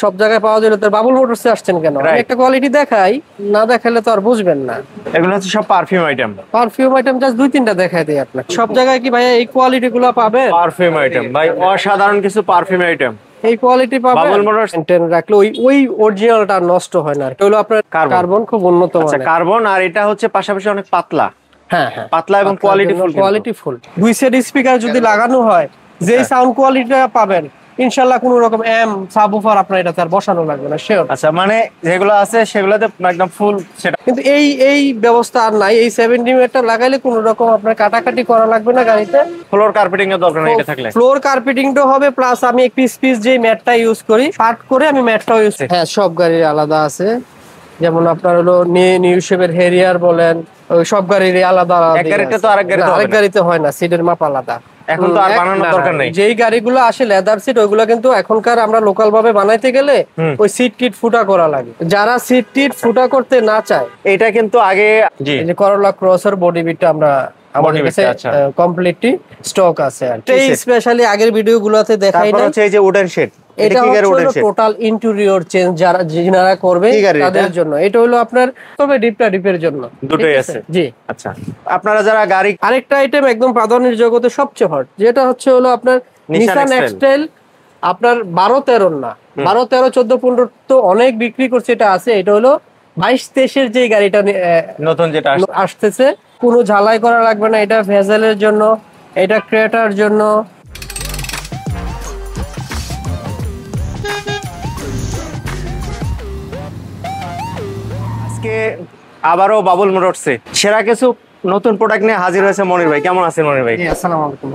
সব জায়গায় পাওয়া যায়, তার বাবুল মোটরসে আসছেন কেন? আমি একটা কোয়ালিটি দেখাই, না দেখালে তো আর বুঝবেন না। এগুলো হচ্ছে সব perfume item. Perfume item just 2-3টা দেখাই দিই আপনাকে। সব জায়গায় কি ভাইয়া এই কোয়ালিটি গুলো পাবেন? পারফিউম আইটেম ভাই, অসাধারণ কিছু পারফিউম আইটেম, এই কোয়ালিটি পাবেন। বাবুল মোটরস মেইনটেইন রাখলে ওই অরিজিনালটা নষ্ট হয় না। এটা হলো আপনার কার্বন, খুব উন্নত মানের। আচ্ছা, কার্বন। আর এটা হচ্ছে পাশাপাশি অনেক পাতলা। হ্যাঁ হ্যাঁ, পাতলা এবং কোয়ালিটিফুল। দুই সেট স্পিকার যদি লাগানো হয়, যেই সাউন্ড কোয়ালিটিটা পাবেন ইনশাআল্লাহ কোনো রকম সাবউফার আপনার এটাতে আর বসানো লাগবে না, শিওর। আচ্ছা, মানে যেগুলো আছে সেগুলোতে একদম ফুল সেট। কিন্তু এই ব্যবস্থা আর নাই। এই 70 মিটারটা লাগাইলে কোনো রকম আপনার কাটাকাটি করা লাগবে না গাড়িতে। ফ্লোর কার্পেটিং এর দরকার নেই এটা থাকলে। ফ্লোর কার্পেটিংটা হবে, প্লাস আমি পিস যে ম্যাটটা ইউজ করি, পার্ট করে আমি ম্যাটটাও ইউজ করি। হ্যাঁ, সব গাড়ির আলাদা আছে। যেমন আপনার হলো নিউ শেপের হেরিয়ার বলেন, ওই সব গাড়িরই আলাদা আলাদা। এক গাড়িতে তো আরেক গাড়িতে হয় না, সিটের মাপ আলাদা। এখন তো আর বানানোর দরকার নেই। যেই গাড়িগুলো আসে লেদার সিট, ওইগুলো কিন্তু এখনকার আমরা লোকাল ভাবে বানাইতে গেলে ওই সিট কিট ফুটা করা লাগে। যারা সিট টিট ফুটা করতে না চায়, এটা কিন্তু আগে এই যে করোলা ক্রসের বডি বিটটা আমরা আমাদের কাছে কমপ্লিটলি স্টক আছে। আর এই স্পেশালি আগের ভিডিওগুলোতে দেখাই না। তারপর হচ্ছে এই যে উডেন শেড, এটা হলো টোটাল ইন্টেরিয়র চেঞ্জ যারা করবে তাদের জন্য। এটা হলো আপনার তবে ডিপের জন্য দুটোই আছে। জি আচ্ছা, আপনারা যারা গাড়ি, আরেকটা আইটেম একদম প্রাধান্যের জগতে সবচেয়ে হট, যেটা হলো আপনার নিসান এক্সটেল। আপনার 12-13 না, 12-13, 14-15 তো অনেক বিক্রি করছে, এটা আছে। এটা হলো 22-23 যে গাড়িটা নতুন যেটা আসতেছে, কোনো ঝালাই করা লাগবে না। এটা ভেজেলের জন্য, এটা ক্রেটার জন্য। আজকে আবারও বাবুল মোটরসে সেরা কিছু নতুন প্রোডাক্ট নিয়ে হাজির হয়েছে মনির ভাই। কেমন আছেন মনির ভাই? আসসালামু আলাইকুম।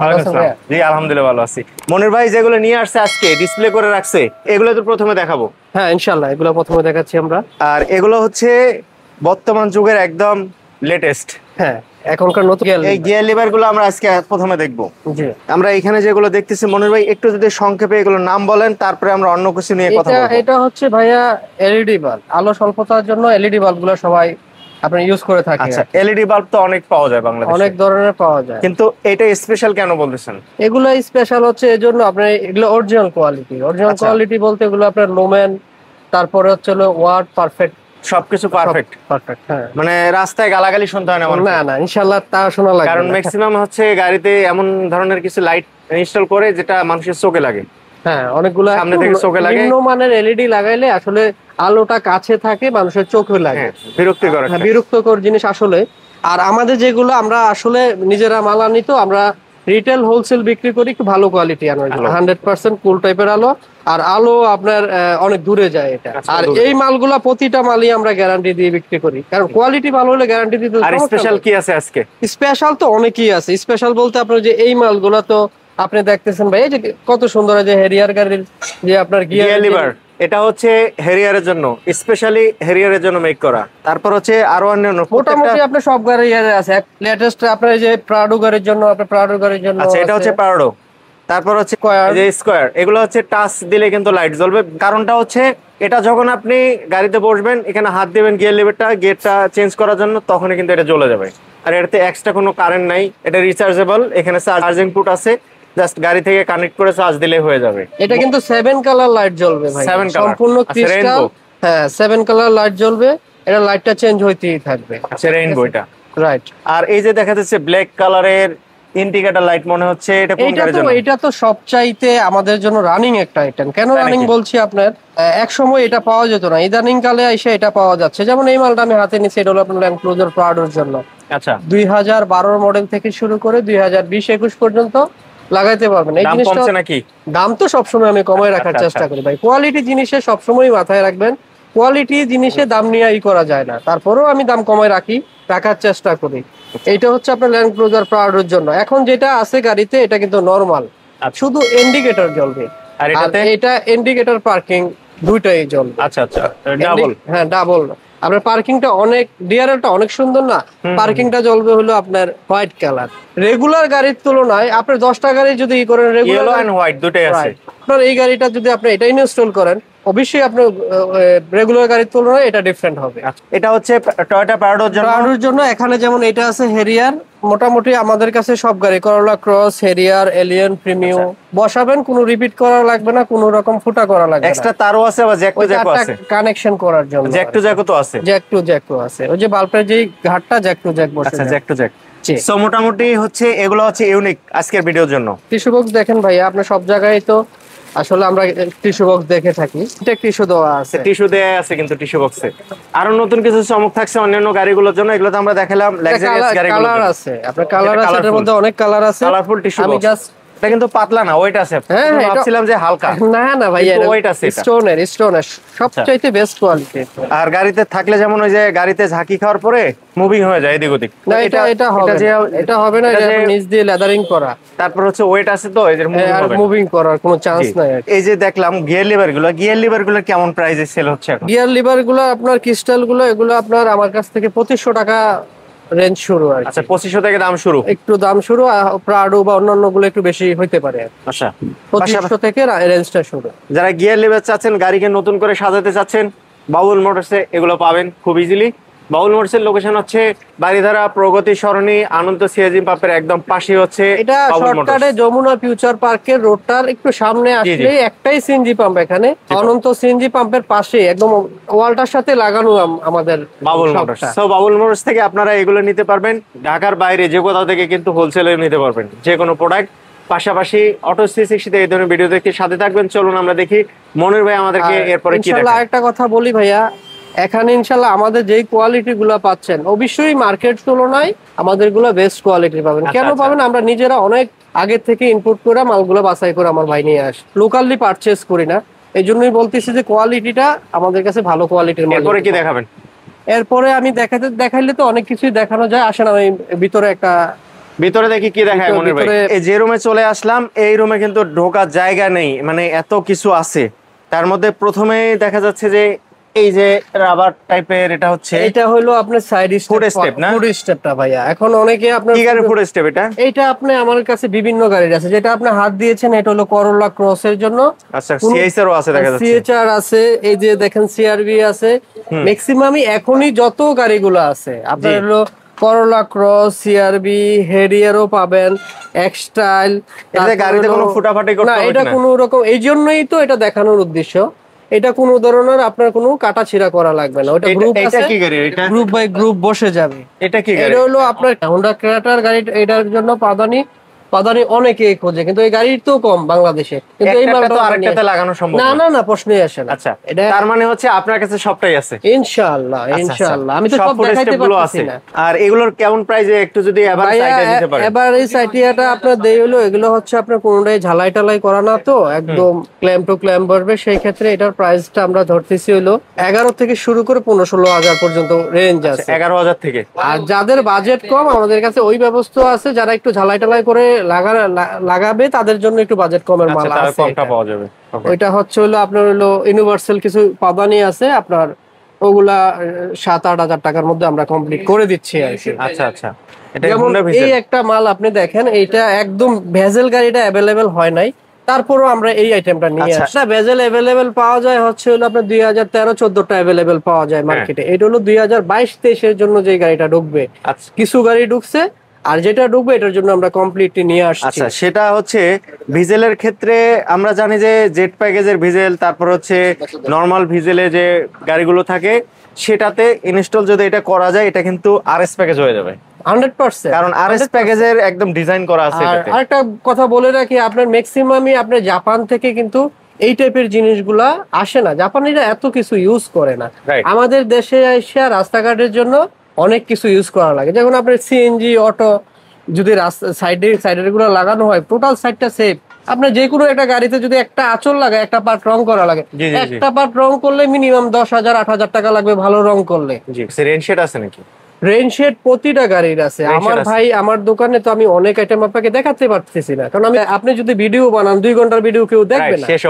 জি আলহামদুলিল্লাহ ভালো আছি। মনির ভাই যেগুলো নিয়ে আসছে আজকে ডিসপ্লে করে রাখছে, এগুলো তো প্রথমে দেখাবো। হ্যাঁ ইনশাআল্লাহ, এগুলো প্রথমে দেখাচ্ছি আমরা। আর এগুলো হচ্ছে বর্তমান যুগের একদম লেটেস্ট। হ্যাঁ, এখনকার নতুন এই গিয়ার লিভার গুলো আমরা আজকে প্রথমে দেখবো। জি, আমরা এখানে যেগুলো দেখতেছি মনির ভাই একটু যদি সংক্ষেপে এগুলো নাম বলেন, তারপরে আমরা অন্য কিছু নিয়ে কথা বলবো। এটা হচ্ছে ভাইয়া এলইডি বাল্ব, আলো স্বল্পতার জন্য এলইডি বাল্বগুলো সবাই আপনি ইউজ করে থাকেন। আচ্ছা, এলইডি বাল্ব তো অনেক পাওয়া যায় বাংলাদেশে, অনেক ধরনের পাওয়া যায়, কিন্তু এটা স্পেশাল কেন বলতেছেন? এগুলো স্পেশাল হচ্ছে এজন্য আপনার এগুলো অরিজিনাল কোয়ালিটি বলতে এগুলো আপনার লোমেন, তারপরে হচ্ছে ওয়াট পারফেক্ট, সবকিছু পারফেক্ট। হ্যাঁ, মানে রাস্তায় গালাগালি শুনতে হয় না? না ইনশাআল্লাহ তা শোনা লাগবে, কারণ ম্যাক্সিমাম হচ্ছে গাড়িতে এমন ধরনের কিছু লাইট ইনস্টল করে যেটা মানুষের চোখে লাগে। হ্যাঁ, অনেকগুলো সামনে থেকে চোখে লাগে। নিম্নমানের এলইডি লাগাইলে আসলে আলোটা কাছে থাকে, মানুষের চোখে লাগে, বিরক্তিকর জিনিস আসলে। আর আমাদের যেগুলো আমরা আসলে নিজেরা মাল আনি, তো আমরা রিটেল হোলসেল বিক্রি করি একটু ভালো কোয়ালিটি আনার জন্য। 100% কুল টাইপের আলো, আর আলো আপনার অনেক দূরে যায় এটা। আর এই মালগুলা প্রতিটা মালই আমরা গ্যারান্টি দিয়ে বিক্রি করি, কারণ কোয়ালিটি ভালো হলে গ্যারান্টি দিতে। আর স্পেশাল কি আছে আজকে? স্পেশাল তো অনেকই আছে। স্পেশাল বলতে আপনার যে এই মালগুলা তো আপনি দেখতেছেন ভাই, এই যে কত সুন্দর যে হেরিয়ার গাড়ির যে আপনার গিয়ার লিভার, এটা হচ্ছে হেরিয়ারের জন্য, স্পেশালি হেরিয়ারের জন্য মেক করা। তারপর হচ্ছে আরো অন্যান্য মোটামুটি আপনার সব গাড়ি আছে। লেটেস্ট আপনার যে প্রাডো গাড়ির জন্য, আপনার প্রাডো গাড়ির জন্য। আচ্ছা, এটা হচ্ছে প্রাডো। তারপর হচ্ছে যে স্কয়ার, এগুলো হচ্ছে টাচ দিলে কিন্তু লাইট জ্বলবে। কারণটা হচ্ছে এটা যখন আপনি গাড়িতে বসবেন, এখানে হাত দিবেন গিয়ারটা চেঞ্জ করার জন্য, তখনই কিন্তু এটা জ্বলে যাবে। আর এটাতে এক্সট্রা কোনো কারেন্ট নাই, এটা রিচার্জেবল। এখানে চার্জিং পোর্ট আছে, জাস্ট গাড়ি থেকে কানেক্ট করে চার্জ দিলে হয়ে যাবে। এটা কিন্তু 7 কালার লাইট জ্বলবে ভাই, সম্পূর্ণ ক্রিস্টাল। হ্যাঁ, 7 কালার লাইট জ্বলবে, এটা লাইটটা চেঞ্জ হইতেই থাকবে। আচ্ছা, রেইনবো এটা, রাইট। আর এই যে দেখা যাচ্ছে ব্ল্যাক কালারের ইন্ডিকেটর লাইট, মনে হচ্ছে এটা কোন গাড়ির জন্য? এটা তো সবচাইতে আমাদের জন্য রানিং একটা আইটেম। কেন রানিং বলছি, আপনার এক সময় এটা পাওয়া যেত না, ইদানিং কালে এসে এটা পাওয়া যাচ্ছে। যেমন এই মালটা আমি হাতে নিচ্ছি, এটা হলো আপনার ল্যান্ড ক্রুজার প্রাডোর জন্য। আচ্ছা, 2012 মডেল থেকে শুরু করে 2020-21 পর্যন্ত লাগাইতে পারবেন। এই জিনিসটা নাকি দাম তো সবসময় আমি কমায় রাখার চেষ্টা করি ভাই। কোয়ালিটি জিনিসে সবসময় মাথায় রাখবেন, কোয়ালিটি জিনিসে দাম নিয়ে করা যায় না, তারপরেও আমি দাম কমায় রাখার চেষ্টা করি। এইটা হচ্ছে আপনার ল্যান্ড ক্রুজার প্রাডোর জন্য। এখন যেটা আছে গাড়িতে, এটা কিন্তু নরমাল, শুধু ইন্ডিকেটর জ্বলবে। আর এটা ইন্ডিকেটর পার্কিং দুইটাই জ্বলবে। আচ্ছা, ডাবল। হ্যাঁ, ডাবল। আপনার পার্কিংটা অনেক, ডিআরএলটা অনেক সুন্দর না, পার্কিংটা জ্বলবে হলো আপনার হোয়াইট কালার। রেগুলার গাড়ির তুলনায় আপনার 10টা গাড়ি যদি করেন, রেগুলার ইয়েলো এন্ড হোয়াইট দুটোই আছে। আপনার এই গাড়িটা যদি আপনি এটা ইনস্টল করেন, অবশ্যই আপনার রেগুলার গাড়ির তুলনায় এটা ডিফারেন্ট হবে। এটা হচ্ছে টয়োটা প্রাডোর জন্য। প্রাডোর জন্য এখানে যেমন এটা আছে হেরিয়ার, মোটামুটি আমাদের কাছে সব গাড়ি করোলা ক্রস, হেরিয়ার, এলিয়ন, প্রিমিও বসাবেন, কোনো রিপিট করা লাগবে না, কোনো রকম ফুটা করা লাগবে না। এক্সট্রা তারও আছে বা জ্যাক টু জ্যাকও আছে, কানেকশন করার জন্য জ্যাক টু জ্যাকও তো আছে। জ্যাক টু জ্যাকও আছে, ওই যে বাল্বের যেই ঘাটটা জ্যাক টু জ্যাক বসে। আচ্ছা, জ্যাক টু জ্যাক। সো মোটামুটি হচ্ছে এগুলো হচ্ছে ইউনিক আজকের ভিডিওর জন্য। টিস্যু বক্স দেখেন ভাইয়া, আপনি সব জায়গায় তো আসলে আমরা টিস্যু বক্স দেখে থাকি, এটা টিস্যু দেওয়া আছে, টিস্যু দেয়া আছে কিন্তু টিস্যু বক্সে আরো নতুন কিছু চমক থাকছে অন্যান্য গাড়িগুলোর জন্য। এগুলো তো আমরা দেখালাম লাক্সারিয়াস গাড়িগুলো। কালার আছে, আপনার কালার আছে, এর মধ্যে অনেক কালার আছে, কালারফুল টিস্যু বক্স। আমি জাস্ট এটা কিন্তু পাতলা না, ওয়েট আছে। ভাবছিলাম যে হালকা, না না ভাইয়া, ওয়েট আছে। স্টোনের সবচাইতে বেস্ট কোয়ালিটি। আর গাড়িতে থাকলে যেমন ওই যে গাড়িতে ঝাঁকি খাওয়ার পরে মুভিং হয়ে যায় এদিক ওদিক, না এটা হবে না, এটা নিচ দিয়ে লেদারিং করা, তারপর হচ্ছে ওয়েট আছে তো এদের মুভিং করার কোনো চান্স নাই। এই যে দেখলাম গিয়ার লিভার গুলো কেমন প্রাইসে সেল হচ্ছে এখন? গিয়ার লিভার গুলো আপনার ক্রিস্টাল গুলো, এগুলো আপনার আমার কাছ থেকে 2500 টাকা রেঞ্জ শুরু। আচ্ছা, 2500 থেকে দাম শুরু, একটু দাম শুরু। প্রাডো বা অন্যান্য গুলো একটু বেশি হইতে পারে। আচ্ছা, 2500 থেকে রেঞ্জটা শুরু। যারা গিয়ার লিভার চাচ্ছেন, গাড়িকে নতুন করে সাজাতে চাচ্ছেন, বাবুল মোটরসে এগুলো পাবেন খুব ইজিলি। বাবুল মোটরসের লোকেশন হচ্ছে বাড়িধারা প্রগতি সরণি আনন্দ সিএজি পাম্পের একদম পাশে হচ্ছে এটা শর্টকাটে যমুনা ফিউচার পার্কের রোডটার একটু সামনে আসলে একটাই সিএনজি পাম্প, এখানে অনন্ত সিএনজি পাম্পের পাশে একদম ওয়ালটার সাথে লাগানো আমাদের Babul motors. So Babul motors থেকে আপনারা এগুলো নিতে পারবেন, ঢাকার বাইরে যে কোথাও থেকে কিন্তু হোলসেলে নিতে পারবেন যে কোনো প্রোডাক্ট। পাশাপাশি অটো 360 তে এই ধরনের ভিডিও দেখে সাথে থাকবেন। চলুন আমরা দেখি মনির ভাই আমাদেরকে এরপরে কি দেখায়। ইনশাআল্লাহ আরেকটা কথা বলি ভাইয়া, এখানে ইনশাআল্লাহ আমাদের যেই কোয়ালিটি গুলো পাচ্ছেন, অবশ্যই মার্কেট তুলনায় আমাদের গুলো বেস্ট কোয়ালিটি পাবেন। কেন পাবেন? আমরা নিজেরা অনেক আগে থেকে ইনপুট করে মালগুলো বাছাই করে আমার ভাই নিয়ে আসে, লোকালি পারচেজ করি না। এই জন্যই বলতেছি যে কোয়ালিটিটা আমাদের কাছে ভালো কোয়ালিটির। এরপরে কি দেখাবেন? এরপরে আমি দেখাইলে তো অনেক কিছুই দেখানো যায়। আসেন আমি ভিতরে দেখি কি দেখায় মনির ভাই। এই যে রুমে চলে আসলাম, এই রুমে কিন্তু ঢোকার জায়গা নেই, মানে এত কিছু আছে। তার মধ্যে প্রথমেই দেখা যাচ্ছে যে এই যে রাবার টাইপের, এটা হলো আপনার সাইড ফুড স্টেপ না? ফুড স্টেপটা ভাইয়া, এখন অনেকে আপনার কি গাড়ি ফুড স্টেপ এটা আপনি আমার কাছে বিভিন্ন গাড়ির আছে। যেটা আপনি হাত দিয়েছেন এটা হলো করোলা ক্রস এর জন্য। আচ্ছা, সিএইচআর আছে, দেখা যাচ্ছে সিএইচআর আছে, এই যে দেখেন সিআরভি আছে। ম্যাক্সিমামই এখনই যত গাড়িগুলো আছে আপনার হলো করোলা ক্রস, সিআরবি, হেরিয়ারও পাবেন, এক্সটাইল। এতে গাড়িতে কোনো ফুটাফাটি করতে হবে না, এটা কোনো রকম, এই জন্যই তো এটা দেখানোর উদ্দেশ্য। এটা কোনো ধরনের আপনার কোনো কাটা ছিঁড়া করা লাগবে না। ওটা গ্রুপ আছে, গ্রুপ বাই গ্রুপ বসে যাবে। এটা কি গাড়ি? এটা হলো আপনার হোন্ডা ক্রেটার গাড়ি। এটার জন্য পাদানি অনেকেই খোঁজে, কিন্তু এই গাড়ির তো কম বাংলাদেশে, কিন্তু এই মালটা আরেকটাতে লাগানো সম্ভব না। না প্রশ্নই আসে না। আচ্ছা, তার মানে হচ্ছে আপনার কাছে সবটাই আছে ইনশাআল্লাহ। আমি তো সব দেখাইতে পারছি না। আর এগুলোর কেমন প্রাইসে একটু যদি এভারেজ আইডিয়া দিতে পারেন? এভারেজ আইডিয়াটা আপনার দেই হলো, এগুলো হচ্ছে আপনার কোনটাই ঝালাই টালাই করা না, তো একদম ক্ল্যাম্প টু ক্ল্যাম্প ভরবে। সেই ক্ষেত্রে এটার প্রাইসটা আমরা ধরতেছি হলো 11 থেকে শুরু করে 15-16 হাজার পর্যন্ত রেঞ্জ আছে। 11,000 থেকে। আর যাদের বাজেট কম, আমাদের কাছে ওই ব্যবস্থা আছে, যারা একটু ঝালাই টালাই করে লাগাবে তাদের জন্য একটু বাজেট কমের মাল আছে, পাওয়া যাবে। ওইটা হচ্ছে হলো আপনার হলো ইউনিভার্সাল কিছু পাদানি আছে আপনার, ওগুলা 7-8 হাজার টাকার মধ্যে আমরা কমপ্লিট করে দিচ্ছি আর কি। আচ্ছা আচ্ছা, যেমন এই একটা মাল আপনি দেখেন, এইটা একদম ভেজেল গাড়িটা অ্যাভেলেবেল হয় নাই, তারপরও আমরা এই আইটেমটা নিয়ে আসছি। ভেজেল অ্যাভেলেবেল পাওয়া যায় হচ্ছে হলো আপনার 2013-14টা অ্যাভেলেবেল পাওয়া যায় মার্কেটে। এটা হলো 2022-23 এর জন্য যে গাড়িটা ঢুকবে। কিছু গাড়ি ঢুকছে, আর যেটা ঢুকবে এটার জন্য আমরা কমপ্লিটলি নিয়ে আসছি। আচ্ছা, সেটা হচ্ছে ভিজেলের ক্ষেত্রে আমরা জানি যে জেট প্যাকেজের ভিজেল, তারপর হচ্ছে নরমাল ভিজেলে যে গাড়িগুলো থাকে সেটাতে ইনস্টল যদি এটা করা যায়, এটা কিন্তু আরএস প্যাকেজ হয়ে যাবে 100%, কারণ আরএস প্যাকেজের একদম ডিজাইন করা আছে। আরেকটা কথা বলে রাখি, আপনার ম্যাক্সিমামই আপনার জাপান থেকে কিন্তু এই টাইপের জিনিসগুলা আসে না। জাপানিরা এত কিছু ইউজ করে না। আমাদের দেশে এসে রাস্তাঘাটের জন্য অনেক কিছু ইউজ করা লাগে। যেমন আপনার সিএনজি অটো যদি সাইডের গুলো লাগানো হয়, টোটাল সাইডটা সেফ। আপনার যে কোনো একটা গাড়িতে যদি একটা আঁচল লাগে, একটা পার্ট রং করা লাগে, একটা পার্ট রং করলে মিনিমাম 10,000-8,000 টাকা লাগবে ভালো রং করলে। রেনশেড আছে নাকি? রেনশেড প্রতিটা গাড়ির আছে। আমার ভাই আমার দোকানে তো আমি অনেক আইটেম আপনাকে দেখাতে পারতেছি না, কারণ আপনি যদি ভিডিও বানান 2 ঘন্টার ভিডিও কেউ দেখবে না, শেষ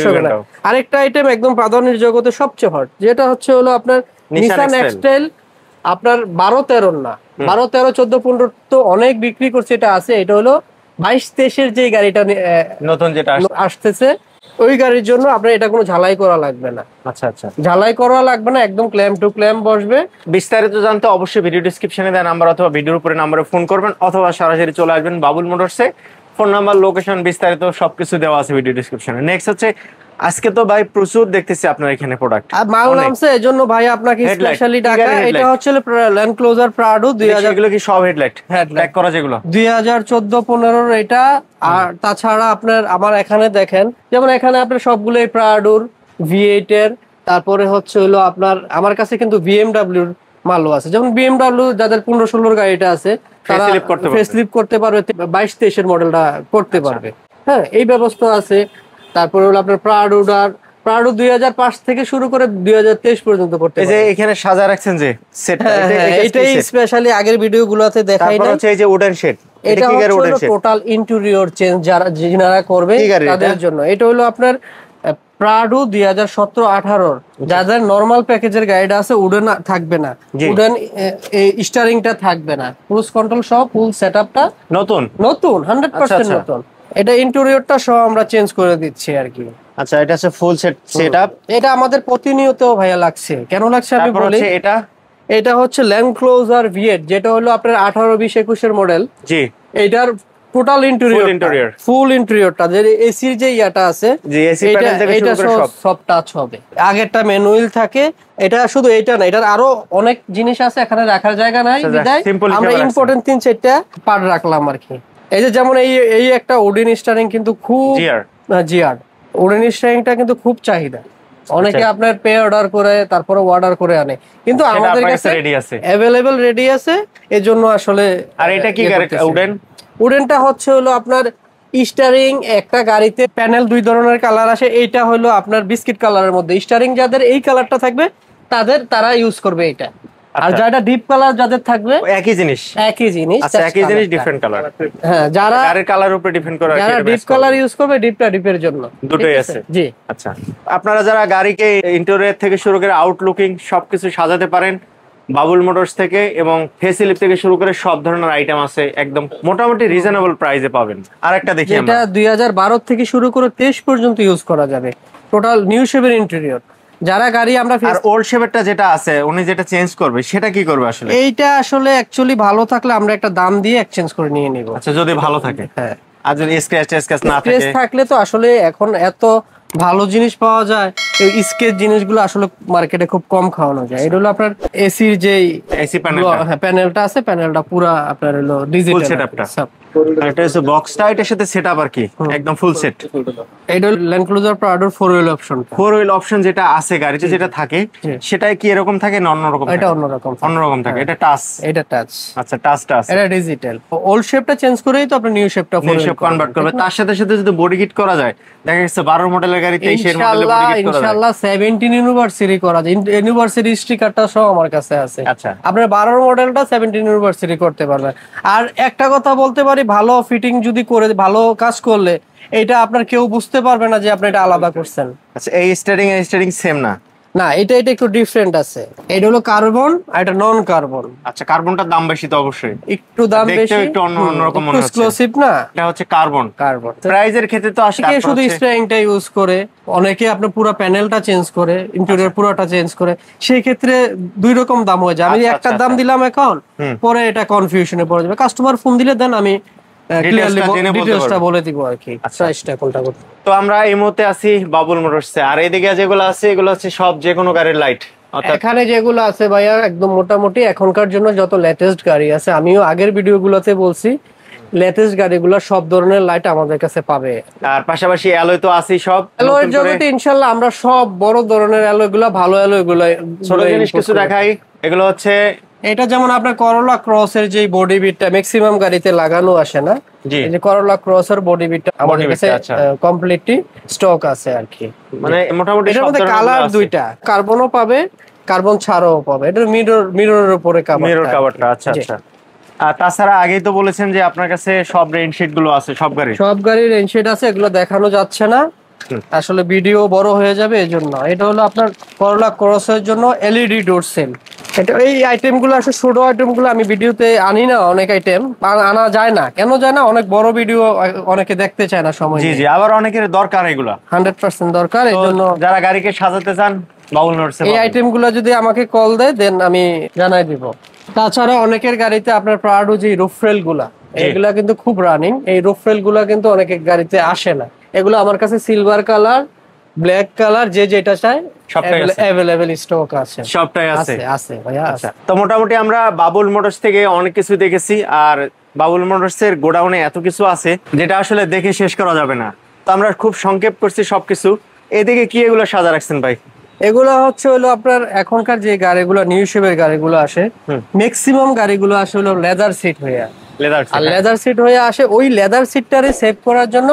হবে না। আরেকটা আইটেম একদম প্রাধান্যের জগতে সবচেয়ে হট, যেটা হচ্ছে হলো আপনার নিসান এক্সটাইল। আপনার 12-13 না, 12-13-14-15 তো অনেক বিক্রি করছে, এটা আছে। এটা হলো 22-23 এর যে গাড়িটা নতুন যেটা আসতেছে, ওই গাড়ির জন্য আপনার এটা কোনো ঝালাই করা লাগবে না। আচ্ছা আচ্ছা, ঝালাই করা লাগবে না, একদম ক্ল্যাম্প টু ক্ল্যাম্প বসবে। বিস্তারিত জানতে অবশ্যই ভিডিও ডেসক্রিপশনে দেওয়া নাম্বার অথবা ভিডিওর উপরে নাম্বারে ফোন করবেন, অথবা সরাসরি চলে আসবেন বাবুল মোটরসে। ফোন নাম্বার, লোকেশন, বিস্তারিত সবকিছু দেওয়া আছে ভিডিও ডেসক্রিপশনে। নেক্সট হচ্ছে, আজকে তো ভাই প্রচুর দেখতেছি আপনার এখানে প্রোডাক্ট আর মাল নামছে, এজন্য ভাই আপনাকে স্পেশালি ডাকা। এটা হচ্ছে ল্যান্ড ক্লোজার প্রাডো 2000। এগুলো কি সব হেডলাইট ট্যাগ করা যেগুলো 2014-15 এটা। আর তাছাড়া আপনার আমার এখানে দেখেন, যেমন এখানে আপনার সবগুলো প্রাডোর V8 এর, তারপরে হচ্ছে হলো আপনার আমার কাছে কিন্তু BMW মালও আছে। যেমন BMW যাদের 15-16 গাড়িটা আছে তারা ফেসলিফট করতে পারবে, 22-23 এর মডেলটা করতে পারবে। হ্যাঁ, এই ব্যবস্থা আছে। তারপরে হলো আপনার প্রাডো 2005 থেকে শুরু করে 2023 পর্যন্ত করতে পারবে। এই যে এখানে সাজা রাখছেন যে সেটটা, এটাই স্পেশালি আগের ভিডিওগুলোতে দেখাই না। তারপর হচ্ছে এই যে উডেন শেড, এটা হচ্ছে টোটাল ইন্টেরিয়র চেঞ্জ যারা করবে তাদের জন্য। এটা হলো আপনার প্রাডো 2017-18 যাদের নরমাল প্যাকেজের গাড়িটা আছে, উডেন থাকবে না, উডেন স্টিয়ারিংটা থাকবে না, ক্রুজ কন্ট্রোল সহ ফুল সেটআপটা নতুন 100% নতুন। এটা ইন্টেরিয়রটা সহ আমরা চেঞ্জ করে দিচ্ছি আর কি। আচ্ছা, এটা হচ্ছে ফুল সেটআপ। এটা আমাদের প্রতিনিয়ত ভাইয়া লাগছে। কেন লাগছে আমি বলি। এটা হচ্ছে ল্যান্ড ক্লোজার V8, যেটা হলো আপনার 18, 20, 21 এর মডেল। জি, এটার টোটাল ইন্টেরিয়র ফুল ইন্টেরিয়রটা, যে এসির যে ইয়াটা আছে, এটা সব টাচ হবে। আগেরটা ম্যানুয়াল থাকে। এটা শুধু এটা না, এটার আরো অনেক জিনিস আছে, এখানে রাখার জায়গা নাই বিধায় আমরা ইম্পর্টেন্ট 3-4টা পার্ট রাখলাম আর কি। এই যে যেমন এই একটা ওডিন স্টারিং কিন্তু খুব জিআর ওডিন স্টারিংটা কিন্তু খুব চাহিদা। অনেকে আপনার পে অর্ডার করে তারপরে অর্ডার করে আনে, কিন্তু আমাদের কাছে अवेलेबल রেডি আছে। এজন্য আসলে। আর এটা কি উডেনটা হচ্ছে হলো আপনার স্টারিং, একটা গাড়িতে প্যানেল 2 ধরনের কালার আসে। এইটা হলো আপনার বিস্কিট কালারের মধ্যে। স্টারিং যাদের এই কালারটা থাকবে তারা ইউজ করবে এটা। আর যারা ডিপ কালার যাদের থাকবে একই জিনিস আচ্ছা, একই জিনিস ডিফারেন্ট কালার। হ্যাঁ, যারা গাড়ির কালার উপরে ডিপেন্ড করে, যারা ডিপ কালার ইউজ করবে, ডিপটা ডিপের জন্য দুটোই আছে। জি, আচ্ছা, আপনারা যারা গাড়িকে ইন্টেরিয়র থেকে শুরু করে আউটলুকিং সবকিছু সাজাতে পারেন বাবুল মোটরস থেকে, এবং ফেসিলিফট থেকে শুরু করে সব ধরনের আইটেম আছে, একদম মোটামুটি রিজনেবল প্রাইসে পাবেন। আরেকটা দেখি, এটা 2012 থেকে শুরু করে 23 পর্যন্ত ইউজ করা যাবে। টোটাল নিউ শেপের ইন্টেরিয়র। যারা গাড়ি আমরা আর ওল্ড শেপেরটা যেটা আছে উনি যেটা চেঞ্জ করবে সেটা কি করবে আসলে? এইটা আসলে অ্যাকচুয়ালি ভালো থাকলে আমরা একটা দাম দিয়ে এক্সচেঞ্জ করে নিয়ে নিব। আচ্ছা, যদি ভালো থাকে। হ্যাঁ, আর যদি স্ক্র্যাচ না থাকে, থাকলে তো আসলে এখন এত ভালো জিনিস পাওয়া যায়, এই স্কেচ জিনিসগুলো আসলে মার্কেটে খুব কম খাওয়ানো যায়। এটা হলো আপনার এসির যে এসি প্যানেলটা আছে, প্যানেলটা পুরো আপনার হলো ডিজিটাল সেটআপটা। এটা হচ্ছে বক্সটা, এটার সাথে সেটআপ আর কি একদম ফুল সেট। এটা ল্যান্ড ক্রুজার প্রাডোর 4 হুইল অপশন। 4 হুইল অপশন যেটা আছে গাড়িতে, যেটা থাকে সেটাই কি এরকম থাকে না অন্যরকম? এটা অন্যরকম থাকে। এটা টাচ। আচ্ছা, টাচটা আছে, এটা ডিজিটাল। ওল্ড শেপটা চেঞ্জ করেই তো আপনি নিউ শেপটা কনভার্ট করবে। তার সাথে সাথে যদি বডি কিট করা যায়, দেখা যাচ্ছে 12 মডেলের গাড়ি 23 এর মডেলে বডি কিট করা যায়। ইনশাআল্লাহ 17 ইউনিভার্সিটি করা যায়। ইউনিভার্সিটি স্টিকারটা সহ আমার কাছে আছে। আচ্ছা, আপনার 12 মডেলটা 17 ইউনিভার্সিটি করতে পারবেন। আর একটা কথা বলতে পারি, ভালো ফিটিং যদি করে, ভালো কাজ করলে, এটা আপনার কেউ বুঝতে পারবে না যে আপনি এটা আলাদা করছেন। আচ্ছা, এই স্টিয়ারিং সেম না? না, এটা একটু ডিফারেন্ট আছে। এটা হলো কার্বন আর এটা নন কার্বন। আচ্ছা, কার্বনটার দাম বেশি তো অবশ্যই, একটু দাম বেশি, একটু অন্যরকম মনে হচ্ছে, এক্সক্লুসিভ না। এটা হচ্ছে কার্বন। প্রাইজের ক্ষেত্রে তো আসলে শুধু স্প্রেইংটা ইউজ করে, অনেকে আপনার পুরো প্যানেলটা চেঞ্জ করে, ইন্টেরিয়র পুরোটা চেঞ্জ করে, সেই ক্ষেত্রে দুই রকম দাম হয়ে যায়। আমি একটা দাম দিলাম এখন, পরে এটা কনফিউশনে পড়ে যাবে। কাস্টমার ফোন দিলে দেন আমি ডিটেইলসটা বলে দিব আর কি, প্রাইসটা কোনটা কত। তো আমরা এই মুহূর্তে আছি বাবুল মোটরসে, আর এইদিকে যেগুলো আছে এগুলো হচ্ছে সব যে কোনো গাড়ির লাইট। এখানে যেগুলো আছে ভাইয়া একদম মোটামুটি এখনকার জন্য যত লেটেস্ট গাড়ি আছে, আমিও আগের ভিডিওগুলোতে বলছি, লেটেস্ট গাড়িগুলো সব ধরনের লাইট আমাদের কাছে পাবে। আর পাশাপাশি অ্যালয় তো আছে, সব অ্যালয়ের জগতে ইনশাআল্লাহ আমরা সব বড় ধরনের অ্যালয়গুলো, ভালো অ্যালয়গুলো, ছোট জিনিস কিছু দেখাই। এগুলো হচ্ছে, এটা যেমন আপনার করোলা ক্রসের যে বডি বিটটা ম্যাক্সিমাম গাড়িতে লাগানো আসে না, এই যে করোলা ক্রসের বডি বিটটা আমাদের কাছে কমপ্লিটলি স্টক আছে আর কি। মানে মোটামুটি এর মধ্যে কালার দুইটা, কার্বনও পাবে, কার্বন ছাড়াও পাবে। এটা মিররের উপরে কভারটা। আচ্ছা আচ্ছা। আর তাছাড়া আগেই তো বলেছেন যে আপনার কাছে সব রেইনশেড গুলো আছে, সব গাড়ির রেইনশেড আছে। এগুলো দেখানো যাচ্ছে না, আসলে ভিডিও বড় হয়ে যাবে, এজন্য। এটা হলো আপনার করোলা ক্রসের জন্য এলইডি ডোর সেল। এটা এই আইটেমগুলো আসলে ছোট আইটেমগুলো আমি ভিডিওতে আনি না, অনেক আইটেম আনা যায় না। কেন যায় না? অনেক বড় ভিডিও অনেকে দেখতে চায় না সময়। জি জি, আবার অনেকের দরকার এগুলা 100% দরকার। এই জন্য যারা গাড়িকে সাজাতে চান বাবুল মোটরসে এই আইটেমগুলো যদি আমাকে কল দেয় দেন আমি জানাই দিব। তাছাড়া অনেকের গাড়িতে আপনার প্রাডো যে রুফ রেল গুলা, এগুলা কিন্তু খুব রানিং। এই রুফ রেল গুলা কিন্তু অনেকের গাড়িতে আসে না। এগুলো আমার কাছে সিলভার কালার, ব্ল্যাক কালার, যে যেটা চায় অ্যাভেলেবল স্টক আছে, সবটাই আছে। আছে ভাইয়া। আচ্ছা, তো মোটামুটি আমরা বাবুল মোটরস থেকে অনেক কিছু দেখেছি, আর বাবুল মোটরস এর গোডাউনে এত কিছু আছে যেটা আসলে দেখে শেষ করা যাবে না। তো আমরা খুব সংক্ষেপ করছি সবকিছু। এদিকে কি এগুলো সাজা রাখছেন ভাই? এগুলো হচ্ছে হলো আপনার এখনকার যে গাড়িগুলো নিউ শেপের গাড়িগুলো আসে, ম্যাক্সিমাম গাড়িগুলো আসে হলো লেদার সিট হয়ে, লেদার সিট হয়ে আসে। ওই লেদার সিটটারে সেভ করার জন্য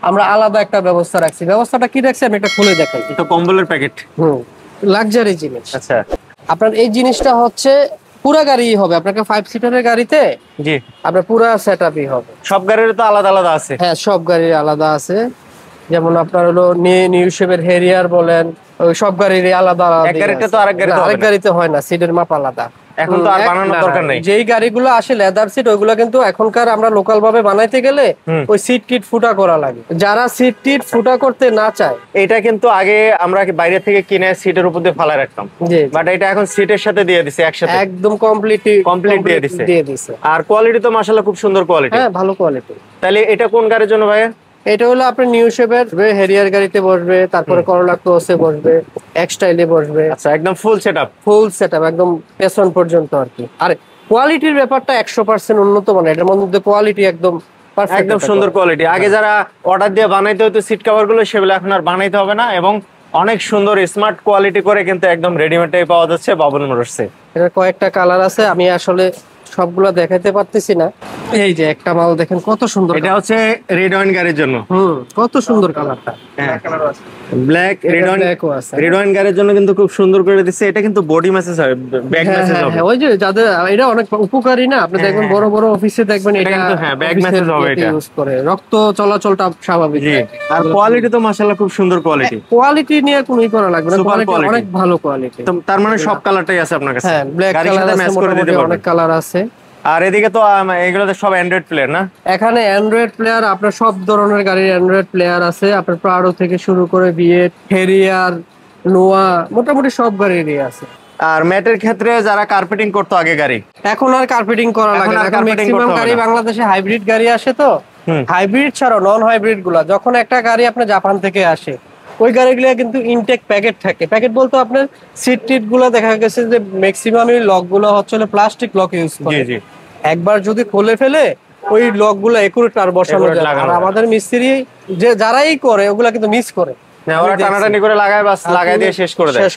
আমরা আলাদা একটা ব্যবস্থা রাখছি। ব্যবস্থাটা কি রাখছি আমি একটা খুলে দেখাই। এটা কম্বলের প্যাকেট, লাক্সারি জিনিস। আচ্ছা, আপনার এই জিনিসটা হচ্ছে পুরো গাড়ি হবে আপনাকে 5 সিটারের গাড়িতে। জি, আপনার পুরো সেটআপই হবে। সব গাড়ির তো আলাদা আলাদা আছে। হ্যাঁ, সব গাড়ির আলাদা আছে। যেমন আপনার হলো নিউ শেপের হেরিয়ার বলেন, ওই সব গাড়ির আলাদা আলাদা। এক গাড়িতে তো আরেক গাড়িতে হয় না, সিটের মাপ আলাদা। এখন তো আর বানানোর দরকার নেই। যেই গাড়িগুলো আসে লেদার সিট, ওইগুলো কিন্তু এখনকার আমরা লোকাল ভাবে বানাইতে গেলে ওই সিট টিট ফুটা করা লাগে। যারা সিট টিট ফুটা করতে না চায়, এটা কিন্তু আগে আমরা বাইরে থেকে কিনে সিটের উপর দিয়ে ফালা রাখতাম, বাট এটা এখন সিটের সাথে দিয়ে দিছে একসাথে, একদম কমপ্লিট দিয়ে দিছে। আর কোয়ালিটি তো মাশাআল্লাহ খুব সুন্দর কোয়ালিটি। হ্যাঁ, ভালো কোয়ালিটি। তাহলে এটা কোন গাড়ির জন্য ভাইয়া? এটা হলো আপনার নিউ শেপের হেরিয়ার গাড়িতে বসবে, তারপরে করোলা ক্রসে বসবে, এক্স স্টাইলে বসবে। আচ্ছা, একদম ফুল সেটআপ একদম পেছন পর্যন্ত আর কি। আর কোয়ালিটির ব্যাপারটা 100% উন্নত মানের। এটার মধ্যে কোয়ালিটি একদম পারফেক্ট, একদম সুন্দর কোয়ালিটি। আগে যারা অর্ডার দিয়ে বানাইতে হতো সিট কভার গুলো, সেগুলো এখন আর বানাইতে হবে না, এবং অনেক সুন্দর স্মার্ট কোয়ালিটি করে কিন্তু একদম রেডিমেডটাই পাওয়া যাচ্ছে বাবুল মোটরসে। এটার কয়েকটা কালার আছে, আমি আসলে সবগুলো দেখাতে পারতেছি না। এই যে একটা মাল দেখেন কত সুন্দর, এটা হচ্ছে রেড ওয়াইন গাড়ির জন্য। কত সুন্দর কালারটা। ব্ল্যাক রেড ওয়াইন গাড়ির জন্য কিন্তু খুব সুন্দর করে দিচ্ছে। এটা কিন্তু বডি ম্যাসেজ হয়, ব্যাক ম্যাসেজ হবে। ওই যে যাদের এটা অনেক উপকারী না, আপনি দেখবেন বড় বড় অফিসে দেখবেন এটা কিন্তু ব্যাক ম্যাসেজ হবে, এটা ইউজ করে রক্ত চলাচলটা স্বাভাবিক। আর কোয়ালিটি তো মাশাআল্লাহ খুব সুন্দর কোয়ালিটি। কোয়ালিটি নিয়ে কোনোই করা লাগবে না, কোয়ালিটি অনেক ভালো কোয়ালিটি। তার মানে সব কালারটাই আছে আপনার কাছে? হ্যাঁ, ব্ল্যাক কালার ম্যাচ করে দিতে পারবেন, অনেক কালার আছে। আর এদিকে তো এগুলোতে সব অ্যান্ড্রয়েড প্লেয়ার না? এখানে অ্যান্ড্রয়েড প্লেয়ার আপনার সব ধরনের গাড়ির অ্যান্ড্রয়েড প্লেয়ার আছে। আপনার প্রাডো থেকে শুরু করে বিএট, হেরিয়ার, নোয়া, মোটামুটি সব গাড়িরই আছে। আর ম্যাটের ক্ষেত্রে যারা কার্পেটিং করতো আগে গাড়ি, এখন আর কার্পেটিং করা লাগে না। এখন ম্যাক্সিমাম গাড়ি বাংলাদেশে হাইব্রিড গাড়ি আসে। তো হাইব্রিড ছাড়াও নন হাইব্রিড গুলা, যখন একটা গাড়ি আপনার জাপান থেকে আসে, ওই গাড়িগুলো কিন্তু ইনটেক প্যাকেট থাকে। প্যাকেট বলতে আপনার সিট টিট গুলো দেখা গেছে যে ম্যাক্সিমাম এই লক গুলো হচ্ছে প্লাস্টিক লক ইউজ করে। একবার যদি খুলে ফেলে ওই লক গুলো একুরেট আর বসানো যায়। আর আমাদের মিস্ত্রি যে যারাই করে ওগুলা কিন্তু মিস করে, ওরা টানাটানি করে লাগায়, বাস লাগাই দিয়ে শেষ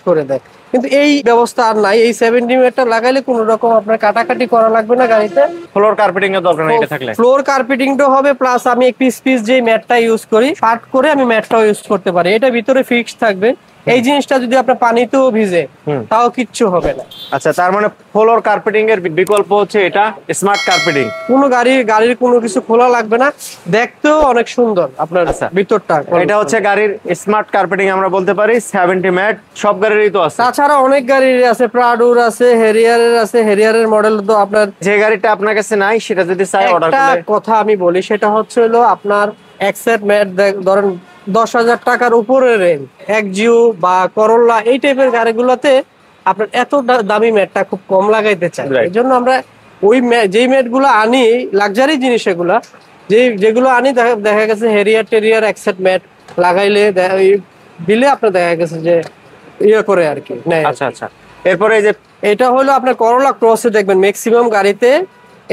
করে দেয়। কিন্তু এই ব্যবস্থা আর নাই। এই 70 মিটার লাগাইলে কোন রকম আপনার কাটাকাটি করা লাগবে না গাড়িতে। ফ্লোর কার্পেটিং এর দরকার নেই, এটা থাকলে ফ্লোর কার্পেটিংটা হবে। প্লাস আমি পিস যে ম্যাটটা ইউজ করি, পার্ট করে আমি ম্যাটটাও ইউজ করতে পারি। এটা ভিতরে ফিক্সড থাকবে। এই জিনিসটা যদি আপনার পানিতেও ভিজে তাও কিচ্ছু হবে না। আচ্ছা, তার মানে ফ্লোর কার্পেটিং এর বিকল্প হচ্ছে এটা স্মার্ট কার্পেটিং। কোনো গাড়ির কোনো কিছু খোলা লাগবে না, দেখতেও অনেক সুন্দর আপনার ভিতরটা। এটা হচ্ছে গাড়ির স্মার্ট কার্পেটিং আমরা বলতে পারি। 70 ম্যাট সব গাড়িরই তো আছে। তাছাড়া অনেক গাড়ির আছে, প্রাডোর আছে, হেরিয়ারের আছে। হেরিয়ারের মডেল তো আপনার যে গাড়িটা আপনার কাছে নাই সেটা যদি চাই অর্ডার করলে, একটা কথা আমি বলি, সেটা হচ্ছে হলো আপনার এক্সেট ম্যাট ধরেন 10,000 টাকার উপরে রেঞ্জ, এক্সিও বা করোলা এই টাইপের গাড়িগুলোতে আপনার এত দামি ম্যাটটা খুব কম লাগাইতে চাই। এই জন্য আমরা ওই যেই ম্যাট গুলো আনি, লাক্সারি জিনিস এগুলা যেগুলো আনি, দেখা গেছে হেরিয়ার টেরিয়ার এক্সেট ম্যাট লাগাইলে দিলে আপনার দেখা গেছে যে ইয়ে করে আর কি। আচ্ছা, এরপরে এই যে এটা হলো আপনার করোলা ক্রসে দেখবেন ম্যাক্সিমাম গাড়িতে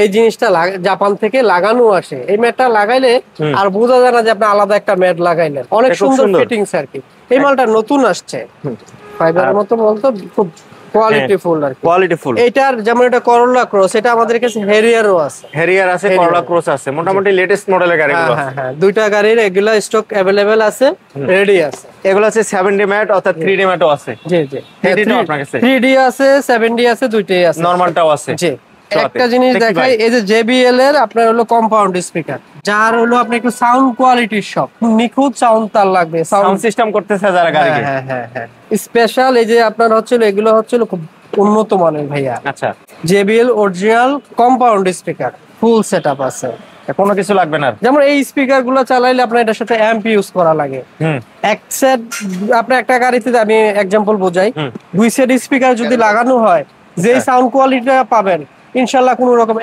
এই জিনিসটা জাপান থেকে লাগানো আসে। এই ম্যাটটা লাগাইলে আর বোঝা যায় না যে আপনি আলাদা একটা ম্যাট লাগাইলেন। অনেক সুন্দর ফিটিংস আর কি। এই মালটা নতুন আসছে, ফাইবারের মতো বলতো, খুব কোয়ালিটিফুল আর কি। কোয়ালিটিফুল এটার যেমন এটা করোলা ক্রস, এটা আমাদের কাছে হেরিয়ারও আছে। হেরিয়ার আছে, করোলা ক্রস আছে, মোটামুটি লেটেস্ট মডেলের গাড়িগুলো আছে। হ্যাঁ, দুইটা গাড়ির এগুলা স্টক अवेलेबल আছে, রেডি আছে। এগুলো আছে 70 ম্যাট অর্থাৎ 3D ম্যাটও আছে। জি 3D আছে, 7D আছে, দুইটাই আছে, নরমালটাও আছে। জি একটা জিনিস দেখাই, এই যে JBL এর আপনার হলো কম্পাউন্ড স্পিকার, যার হলো আপনি একটু সাউন্ড কোয়ালিটির সব নিখুঁত সাউন্ড তার লাগবে, সাউন্ড সিস্টেম করতেছে যারা গাড়িকে। হ্যাঁ স্পেশাল এই যে আপনার হচ্ছিল এগুলো হচ্ছিল খুব উন্নত মানের ভাইয়া। আচ্ছা, JBL original compound speaker, full setup আছে, কোনো কিছু লাগবে না। যেমন এই স্পিকার গুলো চালাইলে আপনার এটার সাথে অ্যাম্প ইউজ করা লাগে। এক সেট আপনি একটা গাড়িতে, আমি এক্সাম্পল বোঝাই, 2 সেট স্পিকার যদি লাগানো হয়, যে সাউন্ড কোয়ালিটিটা পাবেন ইনশাআল্লাহ কোনো রকম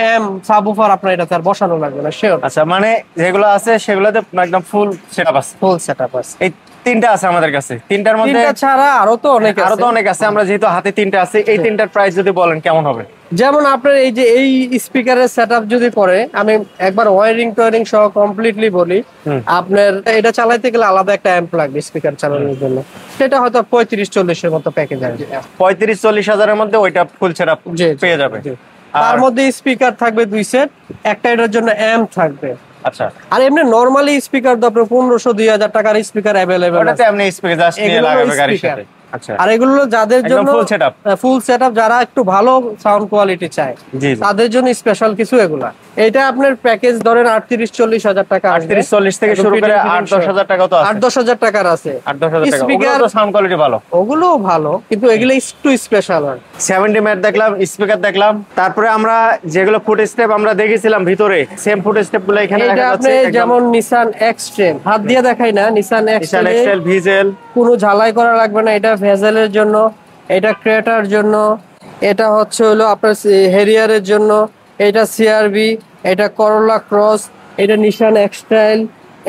সাবউফার আপনার এটাতে আর বসানো লাগবে না, শিওর। আচ্ছা, মানে যেগুলো আছে সেগুলোতে একদম ফুল সেটআপ আছে, ফুল সেটআপ আছে। এই তিনটা আছে আমাদের কাছে, তিনটার মধ্যে তিনটা ছাড়া আরো তো অনেক আছে। আমরা যেহেতু হাতে তিনটা আছে, এই তিনটার প্রাইস যদি বলেন কেমন হবে? যেমন আপনার এই যে এই স্পিকারের সেটআপ যদি করে, আমি একবার ওয়্যারিং টোয়ারিং সহ কমপ্লিটলি বলি, আপনার এটা চালাইতে গেলে আলাদা একটা অ্যাম্প লাগবে স্পিকার চালানোর জন্য, সেটা হয়তো 35-40 এর মতো প্যাকেজ আসবে। 35-40 হাজারের মধ্যে ওইটা ফুল সেটআপ পেয়ে যাবে। তার মধ্যে স্পিকার থাকবে 2 সেট, একটা এটার জন্য অ্যাম্প থাকবে। আচ্ছা, আর এমনি নরমালি স্পিকার তো আপনার 1500-2000 টাকার স্পিকার अवेलेबल আছে, ওটাতে এমনি স্পিকার জাস্ট নিয়ে লাগাবে গাড়ির সাথে। আচ্ছা, আর এগুলো যাদের জন্য ফুল সেটআপ, যারা একটু ভালো সাউন্ড কোয়ালিটি চায় তাদের জন্য স্পেশাল কিছু এগুলা। এটা আপনার প্যাকেজ ধরেন 38-40 হাজার টাকা, 38-40 থেকে শুরু করে 8-10 হাজার টাকা তো আছে, 8-10 হাজার টাকার আছে। 8-10 হাজার টাকা, ওগুলো তো সাউন্ড কোয়ালিটি ভালো, ওগুলো ভালো, কিন্তু এগুলো একটু স্পেশাল হয়। 70 ম্যাট দেখলাম, স্পিকার দেখলাম, তারপরে আমরা যেগুলো ফুট স্টেপ আমরা দেখেছিলাম ভিতরে, সেম ফুট স্টেপ গুলো এখানে দেখা যাচ্ছে। যেমন নিসান এক্সট্রেল, হাত দিয়ে দেখাই না, নিসান এক্সট্রেল ভিজেল, কোনো ঝালাই করা লাগবে না, এটা ভেজেলের জন্য, এটা ক্রেটার জন্য, এটা হচ্ছে হলো আপনার হেরিয়ারের জন্য, এটা CRV, এটা করোলা ক্রস, এটা নিসান এক্সটাইল,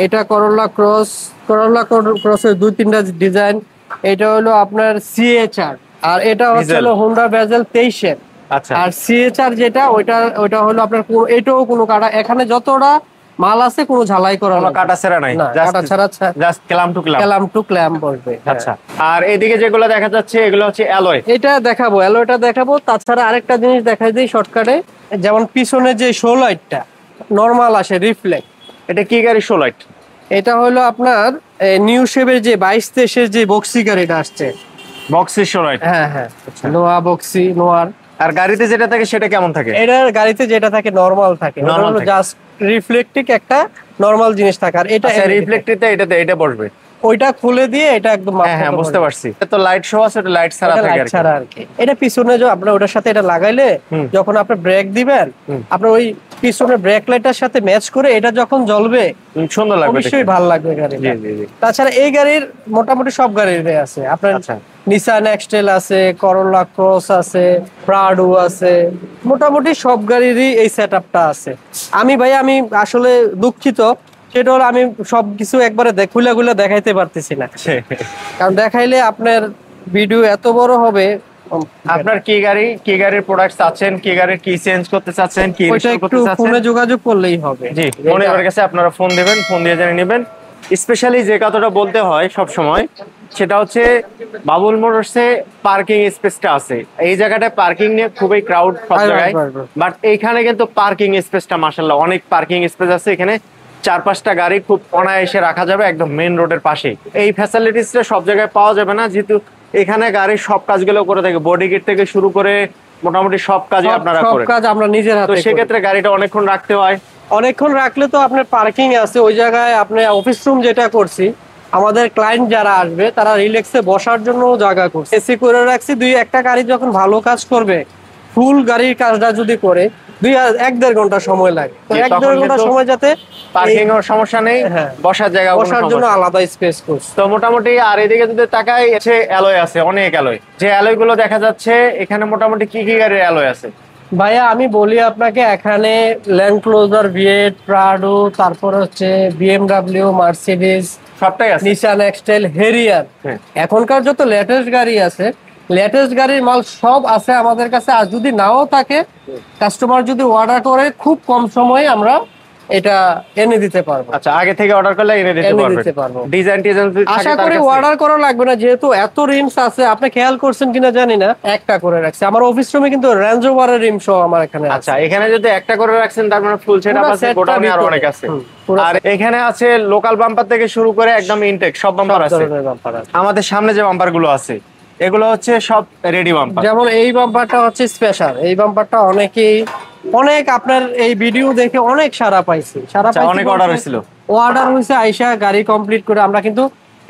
এটা করোলা ক্রসের 2-3টা ডিজাইন, এটা হলো আপনার CHR, আর এটা হচ্ছে হলো হোন্ডা ভেজেল 23 এর। আচ্ছা, আর CHR যেটা ওইটা হলো আপনার এটাও কোনো কাটা, এখানে যতটা মাল আছে কোনো ঝালাই করা, কোনো কাটা ছাড়া নাই, জাস্ট ক্ল্যাম টু ক্ল্যাম বলবে। আচ্ছা, আর এদিকে যেগুলো দেখা যাচ্ছে এগুলো হচ্ছে অ্যালয়, এটা দেখাবো, অ্যালয়টা দেখাবো। তাছাড়া আরেকটা জিনিস দেখাই দিই শর্টকাটে, যেমন পিছনে যে শো লাইটটা নরমাল আসে রিফ্লেক্ট, এটা কি গাড়ি শো লাইট? এটা হলো আপনার নিউ শেপের যে 22-23 যে বক্সি গাড়িটা আসছে, বক্সি শো লাইট। হ্যাঁ, নোয়া বক্সি, নোয়ার। আর গাড়িতে যেটা থাকে সেটা কেমন থাকে? এটার গাড়িতে যেটা থাকে নরমাল থাকে, জাস্ট রিফ্লেক্টিভ একটা নরমাল জিনিস থাকে। আর এটা রিফ্লেক্টিভটা এটা বসবে, ওইটা খুলে দিয়ে এটা একদম, হ্যাঁ বুঝতে পারছি। এটা তো লাইট শো আছে, এটা লাইট ছাড়া থাকে আর কি। এটা পিছনে যে আপনার ওটার সাথে এটা লাগাইলে যখন আপনি ব্রেক দিবেন, আপনার ওই পিছনে ব্রেক লাইটের সাথে ম্যাচ করে এটা যখন জ্বলবে সুন্দর লাগবে, অবশ্যই ভালো লাগবে গাড়িটা। তাছাড়া এই গাড়ির মোটামুটি সব গাড়ির আছে আপনার, নিসান এক্সটেল আছে, করোলা ক্রস আছে, প্রাডো আছে, মোটামুটি সব গাড়িরই এই সেটআপটা আছে। আমি আসলে দুঃখিত, সেটা হলো আমি সবকিছু একবারে খুলে দেখাইতে পারতেছি না, কারণ দেখাইলে আপনার ভিডিও এত বড় হবে। আপনার কি গাড়ির প্রোডাক্টস আছেন, কি গাড়ির কি চেঞ্জ করতে চাচ্ছেন, কি রিস্টোর করতে চাচ্ছেন, ফোনে যোগাযোগ করলেই হবে। জি, ফোনের কাছে আপনারা ফোন দিবেন, ফোন দিয়ে জেনে নেবেন। স্পেশালি যে কথাটা বলতে হয় সব সময়, সেটা হচ্ছে বাবুল মোটরসে পার্কিং স্পেসটা আছে। এই জায়গাটায় পার্কিং নিয়ে খুবই ক্রাউড সব জায়গায়, বাট এইখানে কিন্তু পার্কিং স্পেসটা মাশাআল্লাহ অনেক পার্কিং স্পেস আছে। এখানে 4-5টা গাড়ি খুব অনায়াসে রাখা যাবে একদম মেইন রোডের পাশে। এই ফ্যাসিলিটিসটা সব জায়গায় পাওয়া যাবে না, যেহেতু এখানে গাড়ির সব কাজগুলো করে থাকে, বডি কিট থেকে শুরু করে মোটামুটি সব কাজই আপনারা করেন। সব কাজ আমরা নিজের হাতে করি। তো সেক্ষেত্রে গাড়িটা অনেকক্ষণ রাখতে হয়, অনেকক্ষণ রাখলে তো আপনার পার্কিং আছে ওই জায়গায়। আপনি অফিস রুম যেটা করছি, আমাদের ক্লায়েন্ট যারা আসবে তারা রিল্যাক্সে বসার জন্য জায়গা করছে, এসি করে রাখছি। একটা গাড়ি যখন ভালো কাজ করবে, ফুল গাড়ির কাজটা যদি করে 1-1.5 ঘন্টা সময় লাগে, তো 1-1.5 ঘন্টা সময় যাতে পার্কিং এর সমস্যা নেই, বসার জায়গা বসার জন্য আলাদা স্পেস করছে। তো মোটামুটি আর এদিকে যদি তাকাই, এসে অ্যালয় আছে, অনেক অ্যালয়। যে অ্যালয় গুলো দেখা যাচ্ছে এখানে মোটামুটি কি গাড়ির অ্যালয় আছে ভাইয়া? আমি বলি আপনাকে, এখানে ল্যান্ড ক্লোজার, ভিয়েট, প্রাডো, তারপর হচ্ছে BMW, মার্সিডিজ সবটাই আছে, নিসান এক্সটাইল, হেরিয়ার, এখনকার যত লেটেস্ট গাড়ি আছে, লেটেস্ট গাড়ির মাল সব আছে আমাদের কাছে। আর যদি নাও থাকে, কাস্টমার যদি অর্ডার করে, খুব কম সময়ে আমরা এটা এনে দিতে পারবো। আচ্ছা, আগে থেকে অর্ডার করলে এনে দিতে পারবো। ডিজাইন আশা করি অর্ডার করা লাগবে না, যেহেতু এত রিমস আছে। আপনি খেয়াল করছেন কিনা জানি না, একটা করে রাখছি আমার অফিস রুমে, কিন্তু রেঞ্জ ওভারের রিম সহ আমার এখানে। আচ্ছা, এখানে যদি একটা করে রাখছেন তার মানে ফুল সেটআপ আছে, গোডাউনে আর অনেক আছে। আর এখানে আছে লোকাল বাম্পার থেকে শুরু করে একদম ইনটেক সব বাম্পার আছে। আমাদের সামনে যে বাম্পার গুলো আছে এগুলো হচ্ছে সব রেডি বাম্পার। যেমন এই বাম্পারটা হচ্ছে স্পেশাল, এই বাম্পারটা অনেকেই অনেক আপনার এই ভিডিও দেখে অনেক সারা পাইছি, অনেক অর্ডার হয়েছিল, অর্ডার হয়েছে, আইসা গাড়ি কমপ্লিট করে আমরা কিন্তু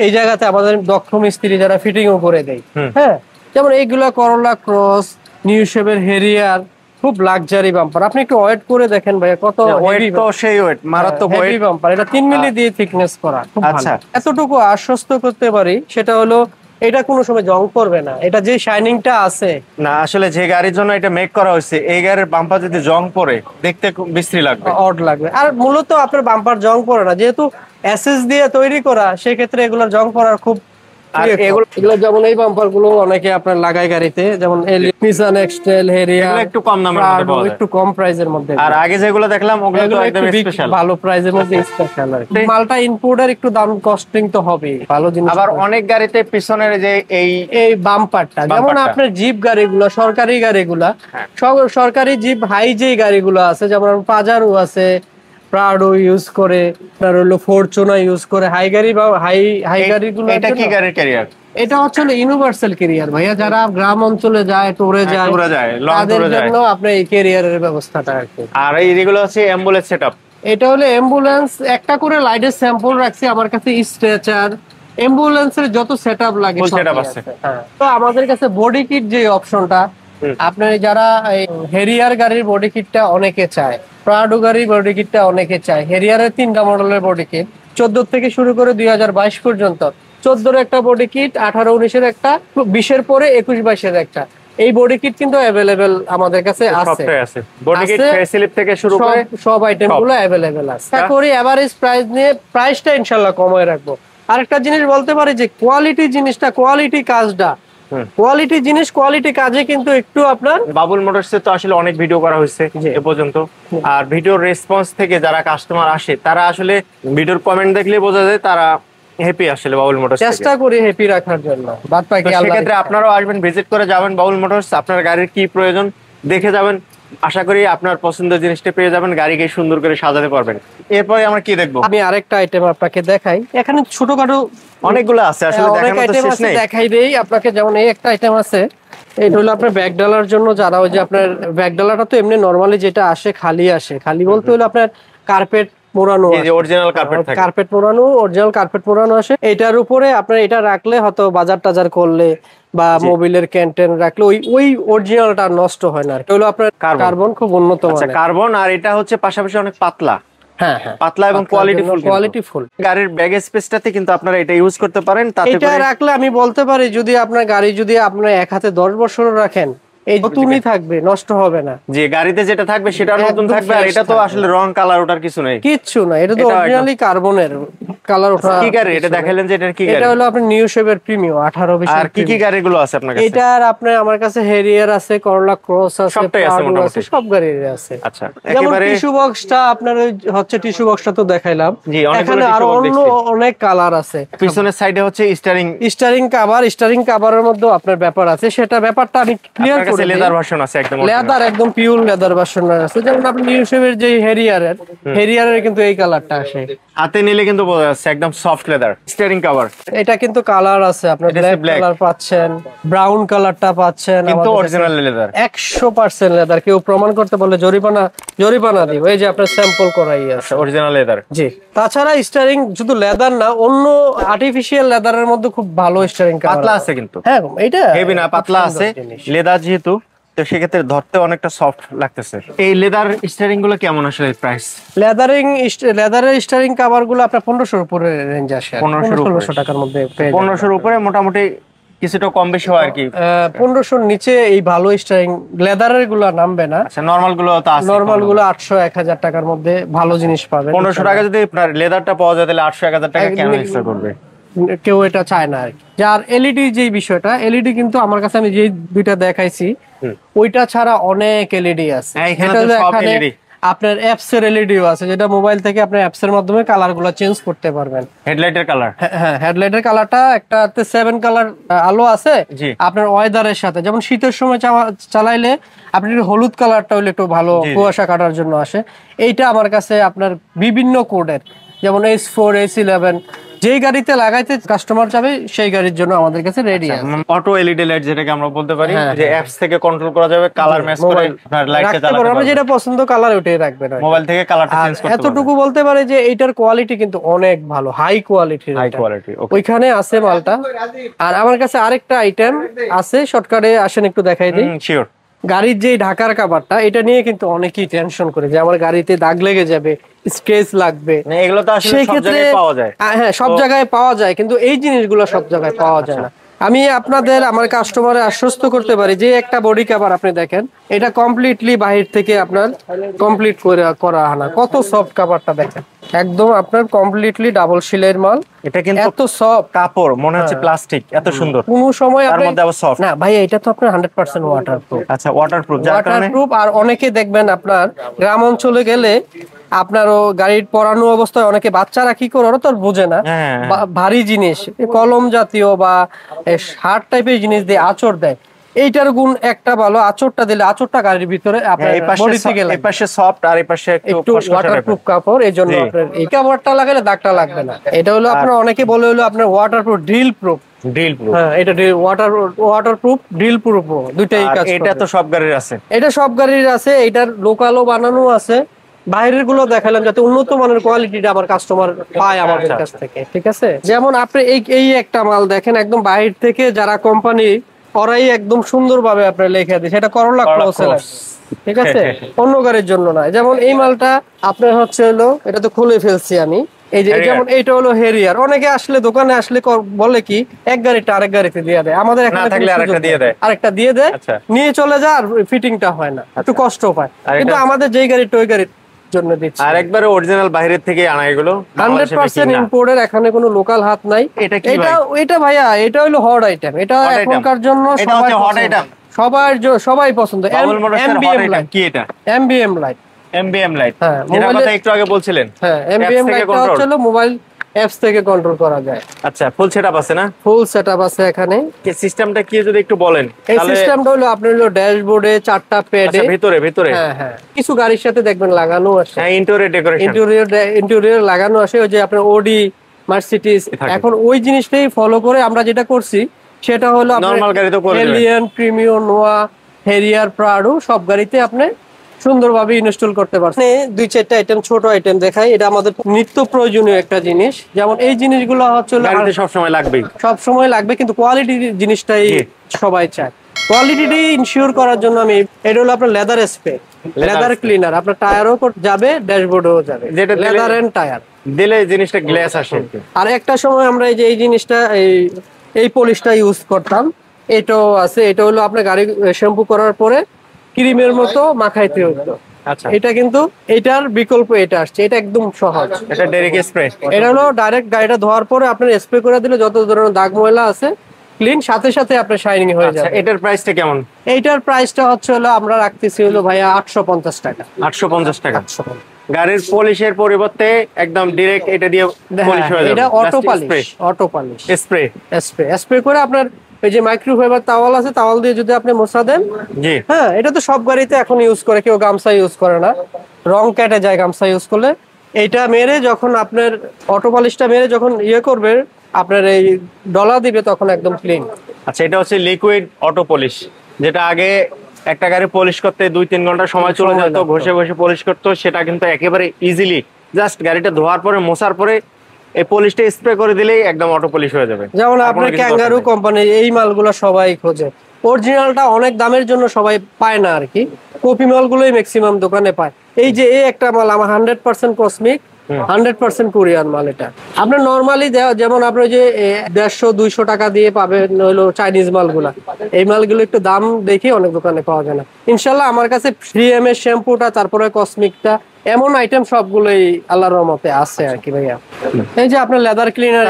এই জায়গাতে আমাদের দক্ষ মিস্ত্রি যারা ফিটিংও করে দেয়। হ্যাঁ, যেমন এইগুলা করোলা ক্রস, নিউ শেপের হেরিয়ার, খুব লাক্সারি বাম্পার। আপনি একটু ওয়েট করে দেখেন ভাই, কত ওয়েট, তো সেই ওয়েট মারাত্মক ওয়েট বাম্পার। এটা 3 মিলি দিয়ে থিকনেস করা, খুব ভালো। এতটুকু আশ্বস্ত করতে পারি সেটা হলো এটা কোনো সময় জং পড়বে না, এটা যে শাইনিংটা আছে না। আসলে যে গাড়ির জন্য এটা মেক করা হয়েছে, এই গাড়ির বাম্পার যদি জং পড়ে দেখতে খুব বিশ্রী লাগবে, অড লাগবে। আর মূলত আপনার বাম্পার জং পড়ে না, যেহেতু এসএস দিয়ে তৈরি করা, সেক্ষেত্রে এগুলোর জং পড়ার খুব। আর এগুলো যেমন এই বাম্পার গুলো অনেকে আপনার লাগায় গাড়িতে, যেমন নিসান এক্সটেল, হেরিয়ার, একটু কম দামের মধ্যে পাওয়া যায়, একটু কম প্রাইসের মধ্যে। আর আগে যেগুলো দেখলাম ওগুলো তো একদম স্পেশাল, ভালো প্রাইসের মধ্যে স্পেশাল। আর মালটা ইম্পোর্টের একটু দাম কস্টিং তো হবে, ভালো জিনিস। আবার অনেক গাড়িতে পিছনের যে এই বাম্পারটা, যেমন আপনার জিপ গাড়িগুলো, সরকারি গাড়িগুলা, সরকারি জিপ হাই যেই গাড়িগুলো আছে, যেমন পাজারো আছে, প্রাডো ইউজ করে, আপনার হলো ফরচুনা ইউজ করে, হাই গাড়ি বা হাই গাড়িগুলো। এটা কি গাড়ির ক্যারিয়ার? এটা হচ্ছে ইউনিভার্সাল ক্যারিয়ার ভাইয়া, যারা গ্রাম অঞ্চলে যায়, ট্যুরে যায়, তাদের জন্য আপনার এই ক্যারিয়ারের ব্যবস্থাটা আছে। আর এইগুলো হচ্ছে অ্যাম্বুলেন্স সেটআপ। এটা হলো অ্যাম্বুলেন্স, একটা করে লাইটের স্যাম্পল রাখছি আমার কাছে, স্ট্রেচার, অ্যাম্বুলেন্সের যত সেটআপ লাগে সব আছে। তো আমাদের কাছে বডি কিট যে অপশনটা, আপনার যারা হেরিয়ার গাড়ির বডি কিটটা অনেকে চায়, প্রাডো গাড়ির বডি কিটটা অনেকে চায়, হেরিয়ারের 3টা মডেলের বডি কিট, 14 থেকে শুরু করে 2022 পর্যন্ত। 14-এর একটা বডি কিট, 18-19-এর একটা, 20-এর পরে 21-22-এর একটা। এই বডি কিট কিন্তু अवेलेबल আমাদের কাছে আছে। বডি কিট ফেসিলিফট থেকে শুরু করে সব আইটেমগুলো अवेलेबल আছে। আশা করি এভারেজ প্রাইস নিয়ে প্রাইসটা ইনশাআল্লাহ কমায় রাখবো। আরেকটা জিনিস বলতে পারি যে কোয়ালিটি জিনিসটা, কোয়ালিটি কাজটা, কোয়ালিটি জিনিস কোয়ালিটি কাজে কিন্তু একটু আপনার বাবুল মোটরসে তো আসলে অনেক ভিডিও করা হয়েছে এ পর্যন্ত, আর ভিডিওর রেসপন্স থেকে যারা কাস্টমার আসে তারা আসলে ভিডিওর কমেন্ট দেখলে বোঝা যায় তারা হ্যাপি। আসলে বাবুল মোটরস চেষ্টা করি হ্যাপি রাখার জন্য, বাদ বাকি আল্লাহ। সেক্ষেত্রে আপনারাও আসবেন, ভিজিট করে যাবেন বাবুল মোটরস, আপনার গাড়ির কি প্রয়োজন দেখে যাবেন, আশা করি আপনার পছন্দের জিনিসটা পেয়ে যাবেন, গাড়িকে সুন্দর করে সাজাতে পারবেন। এরপরে আমরা কি দেখবো? আমি আরেকটা আইটেম আপনাকে দেখাই, এখানে ছোটখাটো অনেকগুলো আছে, আসলে দেখানো তো শেষ নেই, দেখাই দেই আপনাকে। যেমন এই একটা আইটেম আছে, এটা হলো আপনার ব্যাক ডালার জন্য, যারা ওই যে আপনার ব্যাক ডালাটা তো এমনি নরমালি যেটা আসে খালি আসে, খালি বলতে হলো আপনার কার্পেট মোড়ানো, অরিজিনাল কার্পেট থাকে, কার্পেট মোড়ানো, অরিজিনাল কার্পেট মোড়ানো আসে। এটার উপরে আপনার এটা রাখলে হয়তো বাজার টাজার করলে বা মোবিলের ক্যান্টেন রাখলে ওই অরিজিনালটা নষ্ট হয় না। এটা হলো আপনার কার্বন, খুব উন্নত মানের কার্বন। আর এটা হচ্ছে পাশাপাশি অনেক পাতলা, হ্যাঁ হ্যাঁ, পাতলা এবং কোয়ালিটিফুল। গাড়ির ব্যাগ স্পেসটাতে কিন্তু আপনারা এটা ইউজ করতে পারেন। তাতে এটা রাখলে আমি বলতে পারি, যদি আপনার গাড়ি যদি আপনার এক হাতে 10 বছর রাখেন, এই নতুনই থাকবে, নষ্ট হবে না। যে গাড়িতে যেটা থাকবে সেটা নতুন থাকবে। আর এটা তো আসলে রং কালার ওটার কিছু নেই, কিচ্ছু না, এটা তো অরিজিনালি কার্বনের কালার ওঠা। কি গাড়ি এটা দেখাইলেন যে এটা কি গাড়ি? এটা হলো আপনার নিউ শেপের প্রিমিয়াম 18-20। আর কি কি গাড়িগুলো আছে আপনার কাছে? এটার আপনার আমার কাছে হেরিয়ার আছে, করোলা ক্রস আছে, সবটাই আছে মোটামুটি, সব গাড়ির আছে। আচ্ছা, একেবারে টিস্যু বক্সটা আপনার হচ্ছে টিস্যু বক্সটা তো দেখাইলাম, এখানে আর অন্য অনেক কালার আছে। পিছনের সাইডে হচ্ছে স্টিয়ারিং কভারের মধ্যে আপনার ব্যাপার আছে, সেটা ব্যাপারটা আমি ক্লিয়ার করে দিই। লেদার ভার্সন আছে, একদম লেদার, একদম পিওর লেদার ভার্সন আছে। যেমন আপনি নিউ শেপের যে হেরিয়ারের কিন্তু এই কালারটা আসে, হাতে নিলে কিন্তু বোঝা যাচ্ছে একদম সফট লেদার। স্টিয়ারিং কভার, এটা কিন্তু কালার আছে, আপনার ব্ল্যাক কালার পাচ্ছেন, ব্রাউন কালারটা পাচ্ছেন, কিন্তু অরিজিনাল লেদার, 100% লেদার। কেউ প্রমাণ করতে বললে জরিমানা দিব। এই যে আপনার স্যাম্পল করাই আছে, অরিজিনাল লেদার। জি, তাছাড়া স্টিয়ারিং শুধু লেদার না, অন্য আর্টিফিশিয়াল লেদারের মধ্যে খুব ভালো স্টিয়ারিং কভার পাতলা আছে, কিন্তু হ্যাঁ এটা হেভি না, পাতলা আছে, লেদার যেহেতু, তো সেক্ষেত্রে ধরতে অনেকটা সফট লাগতেছে। এই লেদার স্টিয়ারিং গুলো কেমন আসলে প্রাইস? লেদারের স্টিয়ারিং কভার গুলো আপনার 1500 উপরে রেঞ্জ আসে, 1500 টাকার মধ্যে। 1500 উপরে মোটামুটি কিছুটা কম বেশি হয় আর কি। 1500 নিচে এই ভালো স্টিয়ারিং লেদারের গুলো নামবে না। আচ্ছা, নরমাল গুলো তো আছে, নরমাল গুলো 800-1000 টাকার মধ্যে ভালো জিনিস পাবেন। 1500 টাকা যদি আপনার লেদারটা পাওয়া যায় তাহলে 800-1000 টাকা কেন এক্সট্রা করবে? কেউ এটা চায় না আর কি। যার এলইডি যে বিষয়টা, এলইডি কিন্তু আমার কাছে আমি যে দুইটা দেখাইছি ওইটা ছাড়া অনেক এলইডি আছে। আপনার অ্যাপস এর এলইডিও আছে, যেটা মোবাইল থেকে আপনার অ্যাপস এর মাধ্যমে কালার গুলো চেঞ্জ করতে পারবেন। হেডলাইটের কালার, হ্যাঁ হেডলাইটের কালারটা একটাতে 7 কালার আলো আছে। আপনার ওয়েদারের সাথে, যেমন শীতের সময় চালাইলে আপনি হলুদ কালারটা হলে একটু ভালো কুয়াশা কাটার জন্য আসে। এইটা আমার কাছে আপনার বিভিন্ন কোডের, যেমন S4, S11, যেই গাড়িতে লাগাইতে কাস্টমার যাবে সেই গাড়ির জন্য আমাদের কাছে রেডি আছে। অটো এলইডি লাইট যেটাকে আমরা বলতে পারি, যে অ্যাপস থেকে কন্ট্রোল করা যাবে, কালার ম্যাচ করে আপনার লাইটটা জ্বালাতে পারবেন। আমরা যেটা পছন্দ কালার ওটাই রাখবেন, মোবাইল থেকে কালারটা চেঞ্জ করতে পারবেন। এতটুকু বলতে পারে যে এইটার কোয়ালিটি কিন্তু অনেক ভালো, হাই কোয়ালিটির। ওইখানে আছে মালটা। আর আমার কাছে আরেকটা আইটেম আছে, শর্টকাটে আসেন একটু দেখাই দিই। শিওর। গাড়ির যে ঢাকার কাভারটা, এটা নিয়ে কিন্তু অনেকেই টেনশন করে যে আমার গাড়িতে দাগ লেগে যাবে, স্ক্র্যাচ লাগবে। এগুলো তো আসলে সব জায়গায় পাওয়া যায়। হ্যাঁ, সব জায়গায় পাওয়া যায়, কিন্তু এই জিনিসগুলো সব জায়গায় পাওয়া যায় না। আমি আপনাদের আমার কাস্টমারে আশ্বস্ত করতে পারি যে একটা বডি কভার আপনি দেখেন, এটা কমপ্লিটলি বাহির থেকে আপনার কমপ্লিট করা হয় না। কত সফট কভারটা দেখেন, একদম আপনার কমপ্লিটলি ডাবল সিলের মাল। এটা কিন্তু এত সফট কাপড়, মনে হচ্ছে প্লাস্টিক, এত সুন্দর। কোন সময় তার মধ্যে আবার সফট না ভাই, এটা তো আপনার 100% ওয়াটারপ্রুফ। আচ্ছা, ওয়াটারপ্রুফ, ওয়াটারপ্রুফ। আর অনেকে দেখবেন আপনার গ্রাম অঞ্চলে গেলে আপনারও গাড়ির পরানো অবস্থায় অনেকে বাচ্চারা কি করে, ওরা তো বোঝে না, ভারী জিনিস কলম জাতীয় বা হার্ড টাইপের জিনিস দিয়ে আঁচড় দেয়। এইটার গুণ একটা ভালো, আঁচড়টা দিলে আঁচড়টা গাড়ির ভিতরে আপনার বডিতে গেলে এই পাশে সফট আর এই পাশে একটু ওয়াটারপ্রুফ কাপড়, এইজন্য আপনার এই কাপড়টা লাগালে দাগটা লাগবে না। এটা হলো আপনার অনেকে বলে হলো আপনার ওয়াটারপ্রুফ, ড্রিল প্রুফ। হ্যাঁ, এটা ওয়াটারপ্রুফ, ড্রিল প্রুফ, দুইটাই কাজ করে। এটা তো সব গাড়ির আছে, এটা সব গাড়ির আছে। এটার লোকালও বানানো আছে। বাইরের গুলো দেখালাম যাতে উন্নত মানের কোয়ালিটিটা আমার কাস্টমার পায় আমাদের কাছ থেকে, ঠিক আছে? যেমন আপনি এই একটা মাল দেখেন, একদম বাইরে থেকে যারা কোম্পানি, ওরাই একদম সুন্দরভাবে আপনার লেখা দিয়েছে, এটা করোলা ক্রসের, ঠিক আছে? অন্য গাড়ির জন্য না। যেমন এই মালটা আপনার হচ্ছে হলো, এটা তো খুলে ফেলছি আমি, এই যে যেমন এইটা হলো হেরিয়ার। অনেকে আসলে দোকানে আসলে বলে কি এক গাড়িটা আরেক গাড়িতে দিয়ে দেয়, আমাদের এখানে থাকলে আরেকটা দিয়ে দেয়, নিয়ে চলে যায়, আর ফিটিংটা হয় না, একটু কষ্ট পায়। কিন্তু আমাদের যেই গাড়িটা ওই গাড়ির জন্য দিচ্ছি, আর একবারে অরিজিনাল বাইরের থেকে আনা, এগুলো 100% ইম্পোর্টের, এখানে কোনো লোকাল হাত নাই। এটা ভাইয়া, এটা হলো হট আইটেম, এটা এখনকার জন্য সবাই পছন্দ। এমবিএম লাইট, এমবিএম লাইট, যেটা কথা একটু আগে বলছিলেন। হ্যাঁ, এমবিএম লাইটটা হচ্ছে মোবাইল অ্যাপস থেকে কন্ট্রোল করা যায়। আচ্ছা, ফুল সেটআপ আছে না? ফুল সেটআপ আছে এখানে। কি সিস্টেমটা কি যদি একটু বলেন? এই সিস্টেমটা হলো আপনার হলো ড্যাশবোর্ডে 4টা প্যাডে, আচ্ছা ভিতরে হ্যাঁ কিছু গাড়ির সাথে দেখবেন লাগানো আছে। হ্যাঁ, ইন্টেরিয়র ডেকোরেশন, ইন্টেরিয়র লাগানো আছে। ওই যে আপনার ওডি, মার্সিডিজ, এখন ওই জিনিসটাই ফলো করে আমরা যেটা করছি সেটা হলো নরমাল গাড়ি তো করে এলিয়ন, প্রিমিয়াম, নোয়া, হেরিয়ার, প্রাডো সব গাড়িতে আপনি সুন্দরভাবে ইনস্টল করতে পারছেন। দুই চারটা আইটেম, ছোট আইটেম দেখাই। এটা আমাদের নিত্য প্রয়োজনীয় একটা জিনিস। যেমন এই জিনিসগুলো হচ্ছে গাড়িতে সব সময় লাগবে, কিন্তু কোয়ালিটি জিনিসটাই সবাই চায়। কোয়ালিটিটি ইনশিওর করার জন্য আমি, এটা হলো আপনার লেদার স্প্রে, লেদার ক্লিনার, আপনার টায়ারও যাবে, ড্যাশবোর্ডও যাবে, লেদার এন্ড টায়ার দিলে জিনিসটা গ্লেস আসে। আর একটা সময় আমরা এই জিনিসটা এই পলিশটা ইউজ করতাম, এটাও আছে। এটা হলো আপনার গাড়ি শ্যাম্পু করার পরে ক্রিমের মতো মাখাইতে হতো। আচ্ছা, এটা কিন্তু এটার বিকল্প এটা আসছে, এটা একদম সহজ। এটা ডাইরেক্ট স্প্রে, এটা হলো ডাইরেক্ট গাড়িটা ধোয়ার পরে আপনার স্প্রে করে দিলে যত ধরনের দাগ ময়লা আছে ক্লিন, সাথে সাথে আপনার শাইনিং হয়ে যাবে। এটার প্রাইসটা কেমন? এইটার প্রাইসটা হচ্ছে হলো আমরা রাখতেছি হলো ভাইয়া 850 টাকা। 850 টাকা। গাড়ির পলিশের পরিবর্তে একদম ডাইরেক্ট এটা দিয়ে পলিশ হয়ে যাবে। এটা অটো পলিশ স্প্রে করে আপনার এই যে মাইক্রোফাইবার তাওয়াল আছে, তাওয়াল দিয়ে যদি আপনি মোছা দেন, জি হ্যাঁ, এটা তো সব গাড়িতে এখন ইউজ করে, কেউ গামছা ইউজ করে না, রং কেটে যায় গামছা ইউজ করলে। এইটা মেরে যখন আপনার অটো পলিশটা মেরে যখন করবে, আপনার এই ডলা দিবে, তখন একদম ক্লিন। আচ্ছা, এটা হচ্ছে লিকুইড অটো পলিশ, যেটা আগে একটা গাড়ি পলিশ করতে 2-3 ঘন্টা সময় চলে যেত, ঘষে পলিশ করতো, সেটা কিন্তু একেবারে ইজিলি জাস্ট গাড়িটা ধোয়ার পরে, মোছার পরে এই পলিশটা স্প্রে করে দিলেই একদম অটো পলিশ হয়ে যাবে। যেমন আপনার ক্যাঙ্গারু কোম্পানি এই মালগুলো সবাই খোঁজে, অরিজিনালটা অনেক দামের জন্য সবাই পায় না আর কি, কপি মালগুলোই ম্যাক্সিমাম দোকানে পায়। এই যে একটা মাল আমার 100% কসমিক, 100% কোরিয়ান মাল। এটা আপনার নরমালি যেমন আপনার যে 150-200 টাকা দিয়ে পাবেন হলো চাইনিজ মালগুলা, এই মালগুলো একটু দাম দেখে অনেক দোকানে পাওয়া যায় না। ইনশাল্লাহ আমার কাছে 3M এর শ্যাম্পুটা, তারপরে কসমিকটা, এমন আইটেম সবগুলোই আল্লাহর রহমতে আছে আর কি ভাইয়া। এই যে আপনার লেদার ক্লিনার,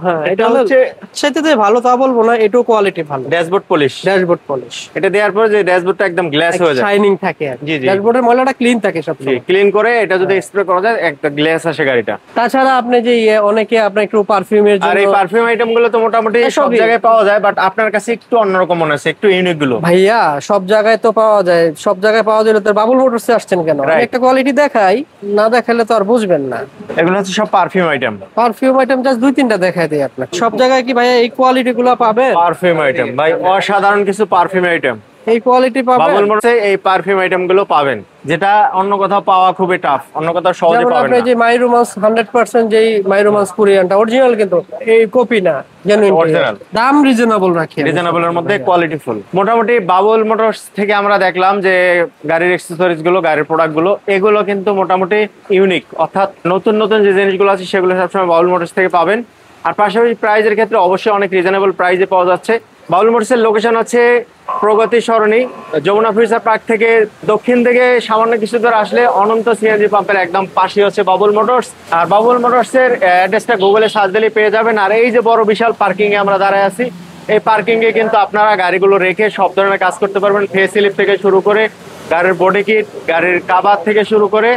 হ্যাঁ এটা হচ্ছে সেটাতে ভালো তা বলবো না, এটাও কোয়ালিটি ভালো। ড্যাশবোর্ড পলিশ এটা দেওয়ার পরে যে ড্যাশবোর্ডটা একদম গ্লাস হয়ে যায়, শাইনিং থাকে, ড্যাশবোর্ডের ময়লাটা ক্লিন থাকে সব সময়, ক্লিন করে এটা যদি স্প্রে করা যায় একটা গ্লাস আসে গাড়িটা। তাছাড়া আপনি যে অনেকে আপনার একটু পারফিউমের জন্য, আর এই পারফিউম আইটেম গুলো তো মোটামুটি সব জায়গায় পাওয়া যায়, বাট আপনার কাছে একটু অন্যরকম মনে হচ্ছে, একটু ইউনিক গুলো। ভাইয়া সব জায়গায় তো পাওয়া যায়, সব জায়গায় পাওয়া যায়, তো বাবুল মোটরসে আসছেন কেন? একটা কোয়ালিটি দেখ দেখাই, না দেখালে তো আর বুঝবেন না। এগুলো হচ্ছে সব perfume item. Perfume item just 2-3টা দেখাই দিই আপনাকে। সব জায়গায় কি ভাইয়া এই কোয়ালিটি গুলো পাবেন? পারফিউম আইটেম ভাই, অসাধারণ কিছু পারফিউম আইটেম, এই কোয়ালিটি পাবেন। বাবুল মোটরসে এই পারফিউম আইটেম গুলো পাবেন, যেটা অন্য কোথাও পাওয়া খুবই টাফ, অন্য কোথাও সহজে পাবেন না। আপনি যে মাই রোমান্স 100% যেই মাই রোমান্স কোরিয়ানটা অরিজিনাল, কিন্তু এই কপি না, জেনুইন অরিজিনাল। দাম রিজনেবল রাখি, রিজনেবলের মধ্যে কোয়ালিটিফুল। মোটামুটি বাবুল মোটরস থেকে আমরা দেখলাম যে গাড়ির অ্যাকসেসরিজ গুলো, গাড়ির প্রোডাক্ট গুলো, এগুলো কিন্তু মোটামুটি ইউনিক, অর্থাৎ নতুন নতুন যে জিনিসগুলো আছে সেগুলো সবসময় বাবুল মোটরস থেকে পাবেন। আর পাশাপাশি প্রাইজের ক্ষেত্রে অবশ্যই অনেক রিজনেবল প্রাইসে পাওয়া যাচ্ছে। বাবুল মোটরসের লোকেশন আছে প্রগতি সরণি, যমুনা ফিউচার পার্ক থেকে দক্ষিণ দিকে সামান্য কিছু দূর আসলে অনন্ত সিএনজি পাম্পের একদম পাশে হচ্ছে বাবুল মোটরস। আর বাবুল মোটরস এর অ্যাড্রেসটা গুগলে সার্চ দিলে পেয়ে যাবেন। আর এই যে বড় বিশাল পার্কিং এ আমরা দাঁড়ায় আছি, এই পার্কিং এ কিন্তু আপনারা গাড়িগুলো রেখে সব ধরনের কাজ করতে পারবেন। ফেস স্লিপ থেকে শুরু করে গাড়ির বডি কিট, গাড়ির কাভার থেকে শুরু করে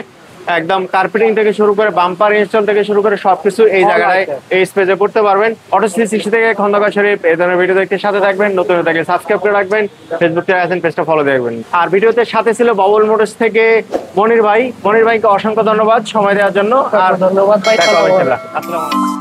একদম কার্পেটিং থেকে শুরু করে বাম্পার ইনস্টল থেকে শুরু করে সবকিছু এই জায়গায় এই স্পেসে করতে পারবেন। অটো 360 থেকে খন্দকার শরীফ এই ধরনের ভিডিও দেখতে সাথে থাকবেন, নতুন থাকলে সাবস্ক্রাইব করে রাখবেন, ফেসবুক থেকে আছেন পেজটা ফলো দেখবেন। আর ভিডিওতে সাথে ছিল বাবুল মোটরস থেকে মনির ভাই। মনির ভাইকে অসংখ্য ধন্যবাদ সময় দেওয়ার জন্য। আর ধন্যবাদ ভাই, আসসালামু আলাইকুম।